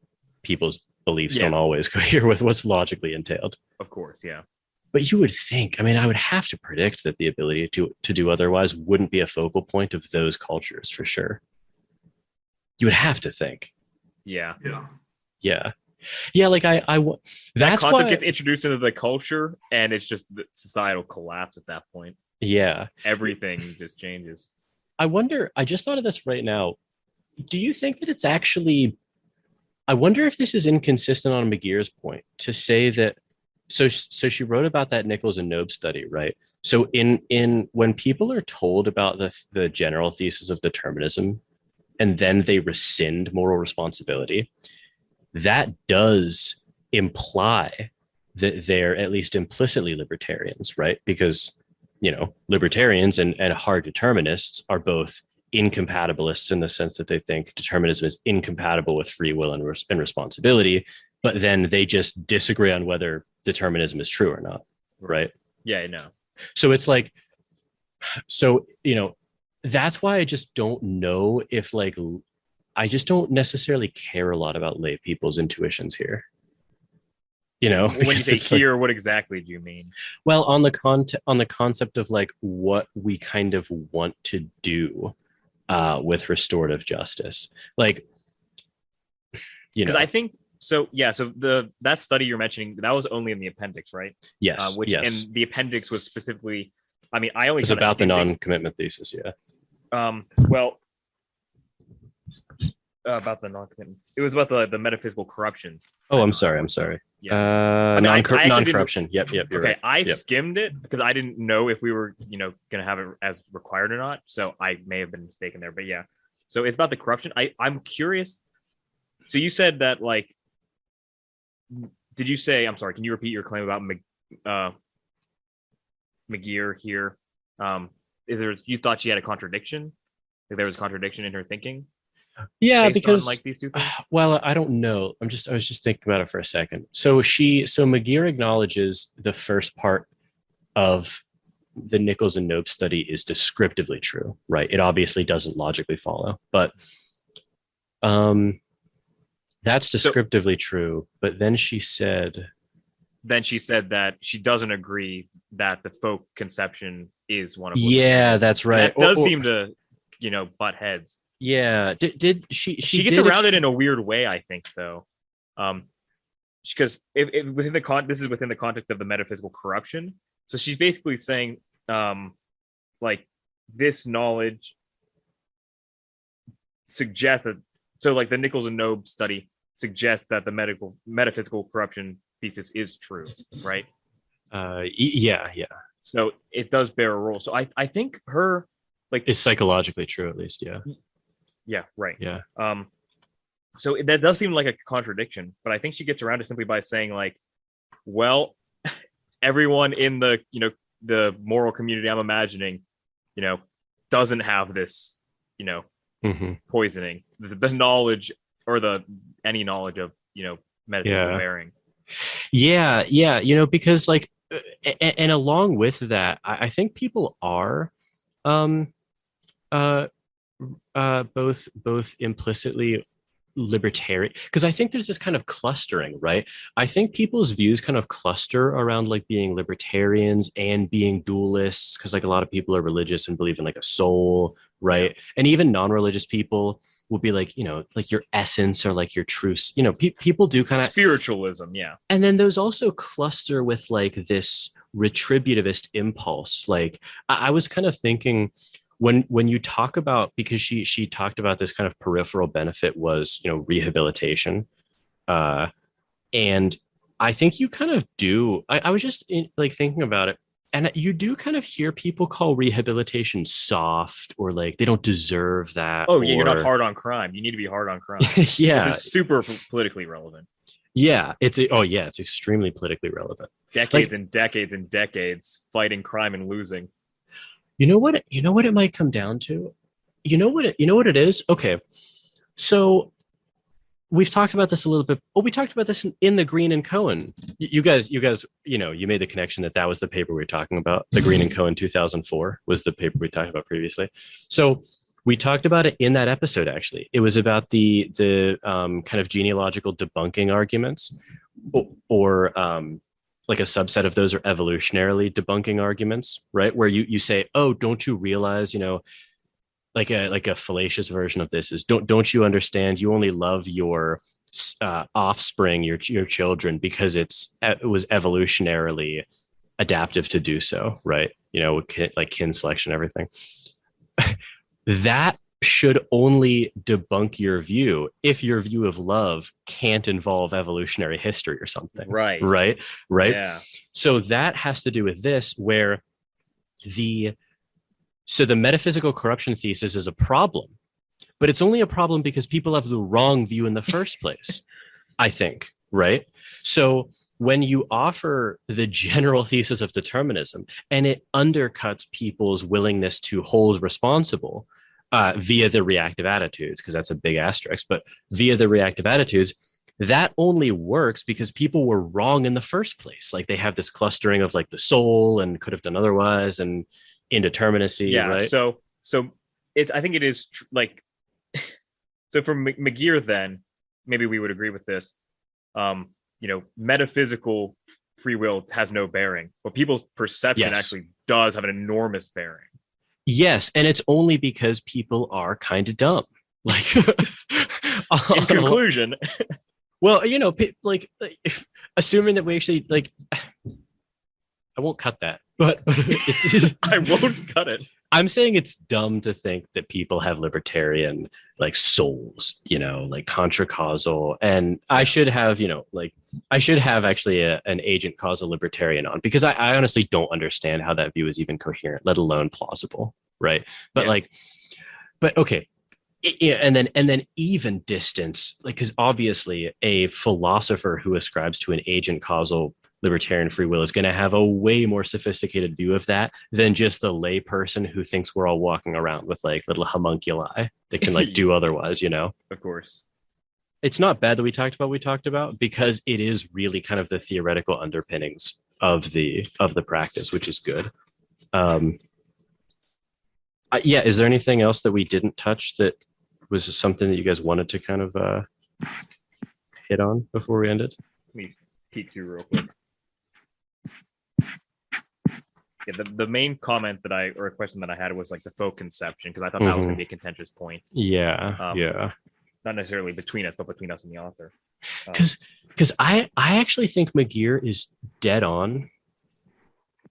people's beliefs don't always cohere with what's logically entailed. Of course, yeah. But you would think, I mean, I would have to predict that the ability to do otherwise wouldn't be a focal point of those cultures, for sure. You would have to think. Yeah. Like that's that concept why gets introduced into the culture, and it's just the societal collapse at that point. Yeah. Everything just changes. I wonder, I just thought of this right now. Do you think that it's actually, I wonder if this is inconsistent on McGeer's point to say that, so she wrote about that Nichols and Knobe study, right? So in when people are told about the general thesis of determinism, and then they rescind moral responsibility, that does imply that they're at least implicitly libertarians, right? Because, you know, libertarians and hard determinists are both incompatibilists in the sense that they think determinism is incompatible with free will and responsibility, but then they just disagree on whether determinism is true or not, right? Yeah, I know. So it's like, so, you know, that's why I just don't know if, like, I just don't necessarily care a lot about lay people's intuitions here. You know, when you say here, like, what exactly do you mean? Well, on the concept of like what we kind of want to do with restorative justice, like, you know, because I think so. Yeah, so that study you're mentioning, that was only in the appendix, right? Yes. And the appendix was specifically, I mean, I only was about the non-commitment thesis. Yeah. Well, about the non-commitment, it was about the metaphysical corruption. Oh, I'm sorry. I mean, I actually didn't- non-corruption. Yep, you're Okay, right. I Yep. skimmed it because I didn't know if we were, going to have it as required or not. So I may have been mistaken there. But yeah, so it's about the corruption. I'm curious. So you said that, like, did you say? I'm sorry. Can you repeat your claim about McGeer here? You thought she had a contradiction? Like there was a contradiction in her thinking? Yeah, based because on, like, these two things? well, I don't know. I was just thinking about it for a second. So McGeer acknowledges the first part of the Nichols and Knope study is descriptively true, right? It obviously doesn't logically follow, but that's descriptively true. But then she said that she doesn't agree that the folk conception is one of yeah, that's right. That does seem to, butt heads. Yeah. Did she gets around it in a weird way, I think, though. Because if within this is within the context of the metaphysical corruption. So she's basically saying, like, this knowledge suggests that, so like the Nichols and Knope study suggests that the metaphysical corruption thesis is true, right? Yeah. So it does bear a role. So I think her, like, it's psychologically true, at least. Yeah. Yeah. Right. Yeah. So that does seem like a contradiction, but I think she gets around it simply by saying, like, well, everyone in the the moral community I'm imagining, doesn't have this, poisoning, the knowledge or any knowledge of metaphysical bearing. Yeah. Because, like, and along with that, I think people are both implicitly libertarian, because I think there's this kind of clustering, right? I think people's views kind of cluster around, like, being libertarians and being dualists, because, like, a lot of people are religious and believe in, like, a soul, right? And even non-religious people will be like, like your essence or like your truth. People do kind of spiritualism, yeah. And then those also cluster with, like, this retributivist impulse. Like, I was kind of thinking, when you talk about, because she talked about this kind of peripheral benefit was rehabilitation, and I think you kind of do. I was just thinking about it, and you do kind of hear people call rehabilitation soft, or like they don't deserve that. Oh yeah, you're not hard on crime. You need to be hard on crime. Yeah, this is super politically relevant. Yeah, it's extremely politically relevant. Decades and decades and decades fighting crime and losing. You know what it might come down to? You know what it is? Okay. So we've talked about this a little bit. Oh, we talked about this in the Green and Cohen. You guys, you made the connection that was the paper we were talking about. The Green and Cohen 2004 was the paper we talked about previously. So we talked about it in that episode, actually. It was about the kind of genealogical debunking arguments, or like a subset of those are evolutionarily debunking arguments, right? Where you say, oh, don't you realize, like a fallacious version of this is, don't you understand? You only love your offspring, your children, because it was evolutionarily adaptive to do so, right? Like kin selection, everything. That should only debunk your view if your view of love can't involve evolutionary history or something. Right. Yeah. So that has to do with this, where the metaphysical corruption thesis is a problem, but it's only a problem because people have the wrong view in the first place, I think, right? So when you offer the general thesis of determinism and it undercuts people's willingness to hold responsible via the reactive attitudes, because that's a big asterisk, but via the reactive attitudes, that only works because people were wrong in the first place. Like they have this clustering of like the soul and could have done otherwise and indeterminacy. Yeah. Right? So I think it is like, so for McGeer, then maybe we would agree with this. Metaphysical free will has no bearing, but people's perception actually does have an enormous bearing. Yes, and it's only because people are kind of dumb. Like, in conclusion, well, like assuming that we actually I won't cut that, but it's I won't cut it. I'm saying it's dumb to think that people have libertarian like souls, like contra causal. And I should have, I should have actually an agent causal libertarian on, because I honestly don't understand how that view is even coherent, let alone plausible. Right. But but okay. Yeah, and then even distance, like, because obviously a philosopher who ascribes to an agent causal libertarian free will is going to have a way more sophisticated view of that than just the lay person who thinks we're all walking around with like little homunculi that can like do otherwise. Of course. It's not bad that we talked about, because it is really kind of the theoretical underpinnings of the practice, which is good. Yeah, is there anything else that we didn't touch that was something that you guys wanted to kind of hit on before we ended? Let me peek through real quick. Yeah, the main comment or a question that I had was like the faux conception, because I thought that was going to be a contentious point. Yeah. Not necessarily between us, but between us and the author. Because I actually think McGeer is dead on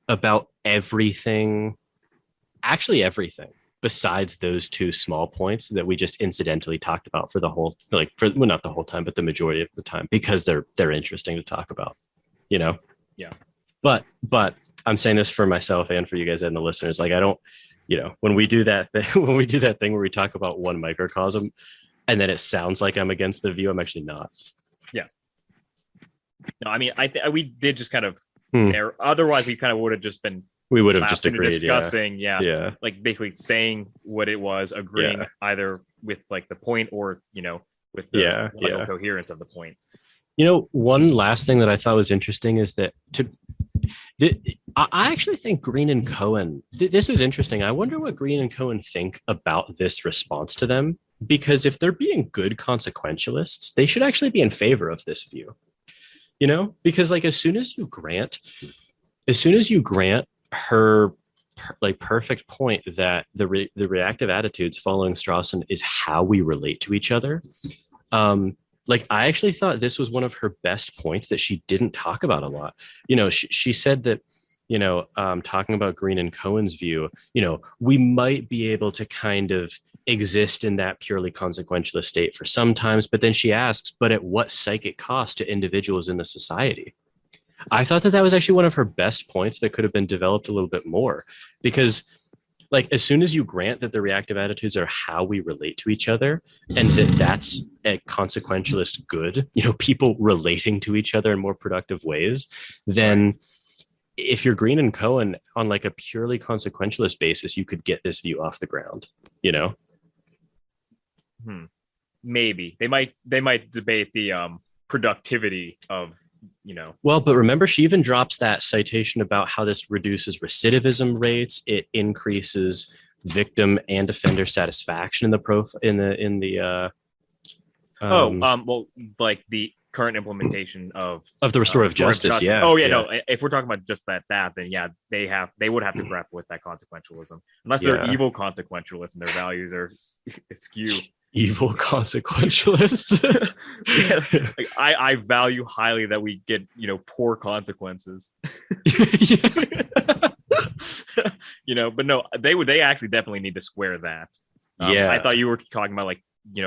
about everything, besides those two small points that we just incidentally talked about for the whole, not the whole time, but the majority of the time, because they're interesting to talk about, Yeah. But I'm saying this for myself and for you guys and the listeners. Like, I don't, when we do that thing where we talk about one microcosm and then it sounds like I'm against the view, I'm actually not. Yeah. No, I mean, we did just kind of err. Otherwise we kind of would have just been, we would have just agreed, discussing, yeah, like basically saying what it was, agreeing either with like the point or, with the logical coherence of the point. One last thing that I thought was interesting is that I actually think Green and Cohen, this is interesting. I wonder what Green and Cohen think about this response to them, because if they're being good consequentialists, they should actually be in favor of this view, because like as soon as you grant her like perfect point that the reactive attitudes following Strawson is how we relate to each other. Like, I actually thought this was one of her best points that she didn't talk about a lot. She said that, talking about Green and Cohen's view, we might be able to kind of exist in that purely consequentialist state for sometimes, but then she asks, but at what psychic cost to individuals in the society? I thought that was actually one of her best points that could have been developed a little bit more, because like as soon as you grant that the reactive attitudes are how we relate to each other and that's a consequentialist good, people relating to each other in more productive ways, then if you're Green and Cohen on like a purely consequentialist basis, you could get this view off the ground, Maybe they might debate the productivity of, Well, but remember, she even drops that citation about how this reduces recidivism rates. It increases victim and offender satisfaction well, like the current implementation of the restorative justice. Yeah. Oh yeah, no. If we're talking about just that, then yeah, they would have to grapple with that consequentialism, unless they're evil consequentialists and their values are askew. Evil consequentialists. Like, I value highly that we get poor consequences. But no, they actually definitely need to square that. I thought you were talking about like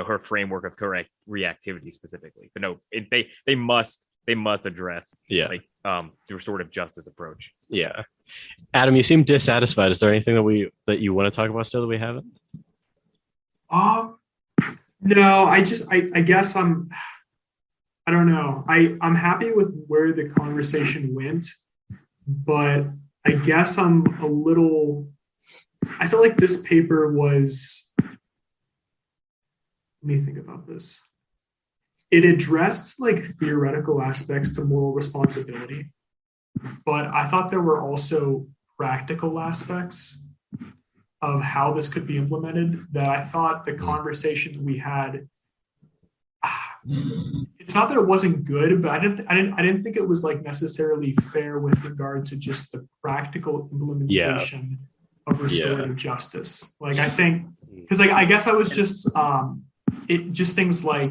her framework of correct reactivity specifically, but no, they must address like the restorative justice approach. Yeah. Adam, you seem dissatisfied. Is there anything that you want to talk about still that we haven't? No, I guess I don't know. I'm happy with where the conversation went, but I guess I feel like this paper was, let me think about this. It addressed like theoretical aspects to moral responsibility, but I thought there were also practical aspects of how this could be implemented that I thought the conversations we had, it's not that it wasn't good, but I didn't think it was like necessarily fair with regard to just the practical implementation of restorative justice. Like, I think, because like I guess I was just just things like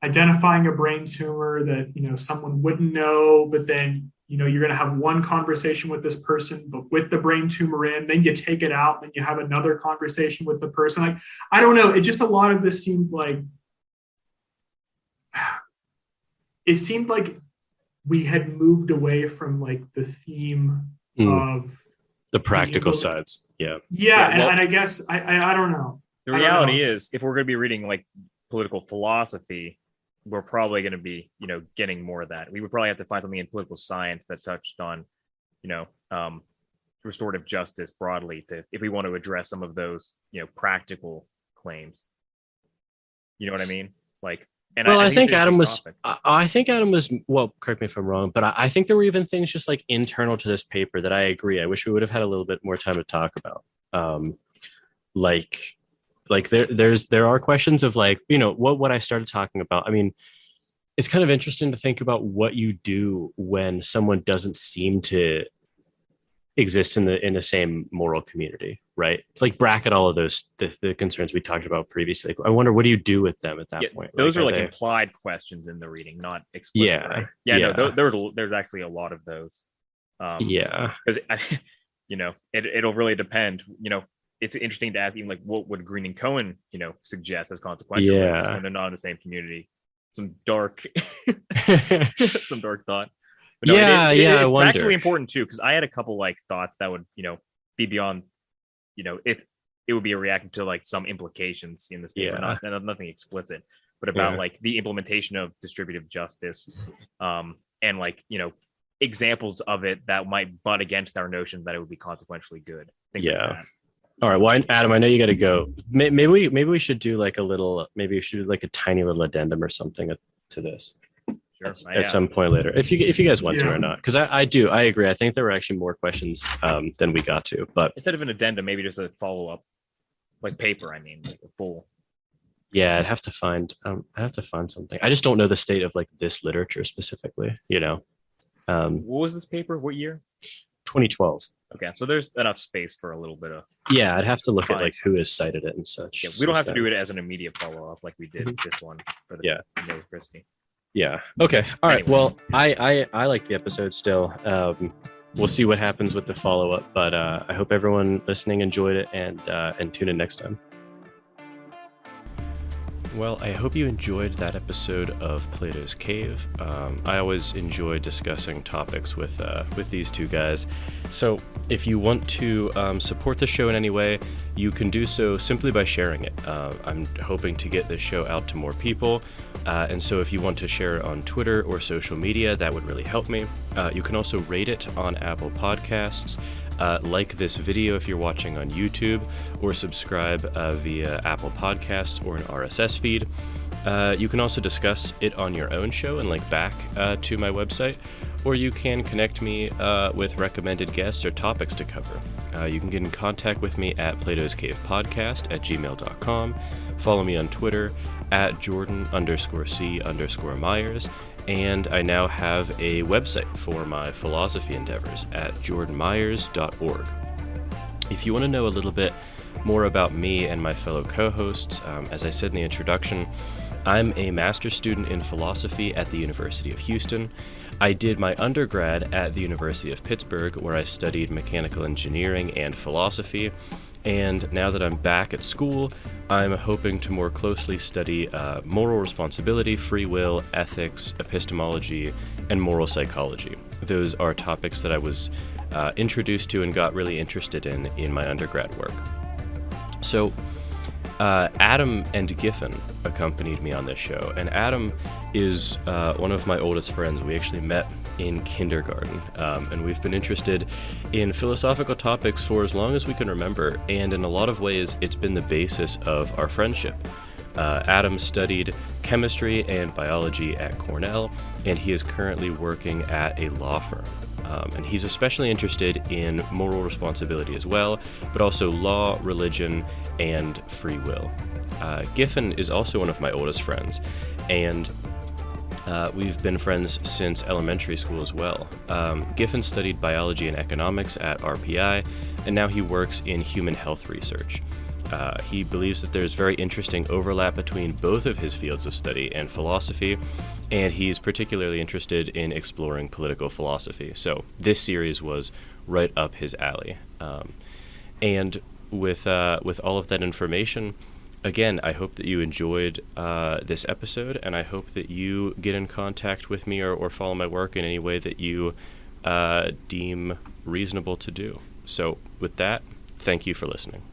identifying a brain tumor that someone wouldn't know, but then you're going to have one conversation with this person, but with the brain tumor in, then you take it out, then you have another conversation with the person. Like, I don't know. It just, a lot of this seemed like we had moved away from like the theme of the practical sides. Yeah. And I guess I don't know. The reality is, if we're going to be reading like political philosophy, we're probably going to be, getting more of that. We would probably have to find something in political science that touched on, restorative justice broadly, if we want to address some of those, practical claims. You know what I mean? Like, and well, I think Adam was. I think Adam was. Well, correct me if I'm wrong, but I think there were even things just like internal to this paper that I agree. I wish we would have had a little bit more time to talk about. There are questions of like, what I started talking about. I mean, it's kind of interesting to think about what you do when someone doesn't seem to exist in the same moral community, right? Like, bracket all of those the concerns we talked about previously. Like, I wonder, what do you do with them at that point? Those are like implied questions in the reading, not explicit. Right? No, there's actually a lot of those. Because it'll really depend. It's interesting to ask even like, what would Green and Cohen, suggest as consequentialists when they're not in the same community? Some dark thought. But no, I wonder. It's actually important too, because I had a couple like thoughts that would, be beyond, if it would be a reaction to like some implications in this paper, nothing explicit, but about like the implementation of distributive justice, and like, examples of it that might butt against our notion that it would be consequentially good. Things like that. All right. Well, Adam, I know you got to go. Maybe we should do like a tiny little addendum or something to this. Sure. At some point later, if you guys want to or not, because I agree. I think there were actually more questions than we got to, but instead of an addendum, maybe just a follow up, like paper. I mean, like a full. Yeah, I'd have to find something. I just don't know the state of like this literature specifically. What was this paper? What year? 2012. Okay, so there's enough space for a little bit of. Yeah, I'd have to look at like who has cited it and such. Yeah, we don't have to do it as an immediate follow up like we did this one for the Nils Christie. Yeah. Okay. All right. Well, I like the episode still. We'll see what happens with the follow up, but I hope everyone listening enjoyed it and tune in next time. Well, I hope you enjoyed that episode of Plato's Cave. I always enjoy discussing topics with these two guys. So if you want to support the show in any way, you can do so simply by sharing it. I'm hoping to get this show out to more people. And so if you want to share it on Twitter or social media, that would really help me. You can also rate it on Apple Podcasts. Like this video if you're watching on YouTube, or subscribe via Apple Podcasts or an RSS feed. You can also discuss it on your own show and link back to my website, or you can connect me with recommended guests or topics to cover. You can get in contact with me at platoscavepodcast@gmail.com. Follow me on Twitter at Jordan_C_Myers. And I now have a website for my philosophy endeavors at jordanmyers.org. If you want to know a little bit more about me and my fellow co-hosts, as I said in the introduction, I'm a master's student in philosophy at the University of Houston. I did my undergrad at the University of Pittsburgh, where I studied mechanical engineering and philosophy. And now that I'm back at school, I'm hoping to more closely study moral responsibility, free will, ethics, epistemology, and moral psychology. Those are topics that I was introduced to and got really interested in my undergrad work. So Adam and Giffin accompanied me on this show, and Adam is one of my oldest friends. We actually met in kindergarten, and we've been interested in philosophical topics for as long as we can remember, and in a lot of ways it's been the basis of our friendship. Adam studied chemistry and biology at Cornell, and he is currently working at a law firm. And he's especially interested in moral responsibility as well, but also law, religion, and free will. Giffin is also one of my oldest friends, and we've been friends since elementary school as well. Giffin studied biology and economics at RPI, and now he works in human health research. He believes that there's very interesting overlap between both of his fields of study and philosophy, and he's particularly interested in exploring political philosophy. So this series was right up his alley. And with all of that information, again, I hope that you enjoyed this episode, and I hope that you get in contact with me or follow my work in any way that you deem reasonable to do. So with that, thank you for listening.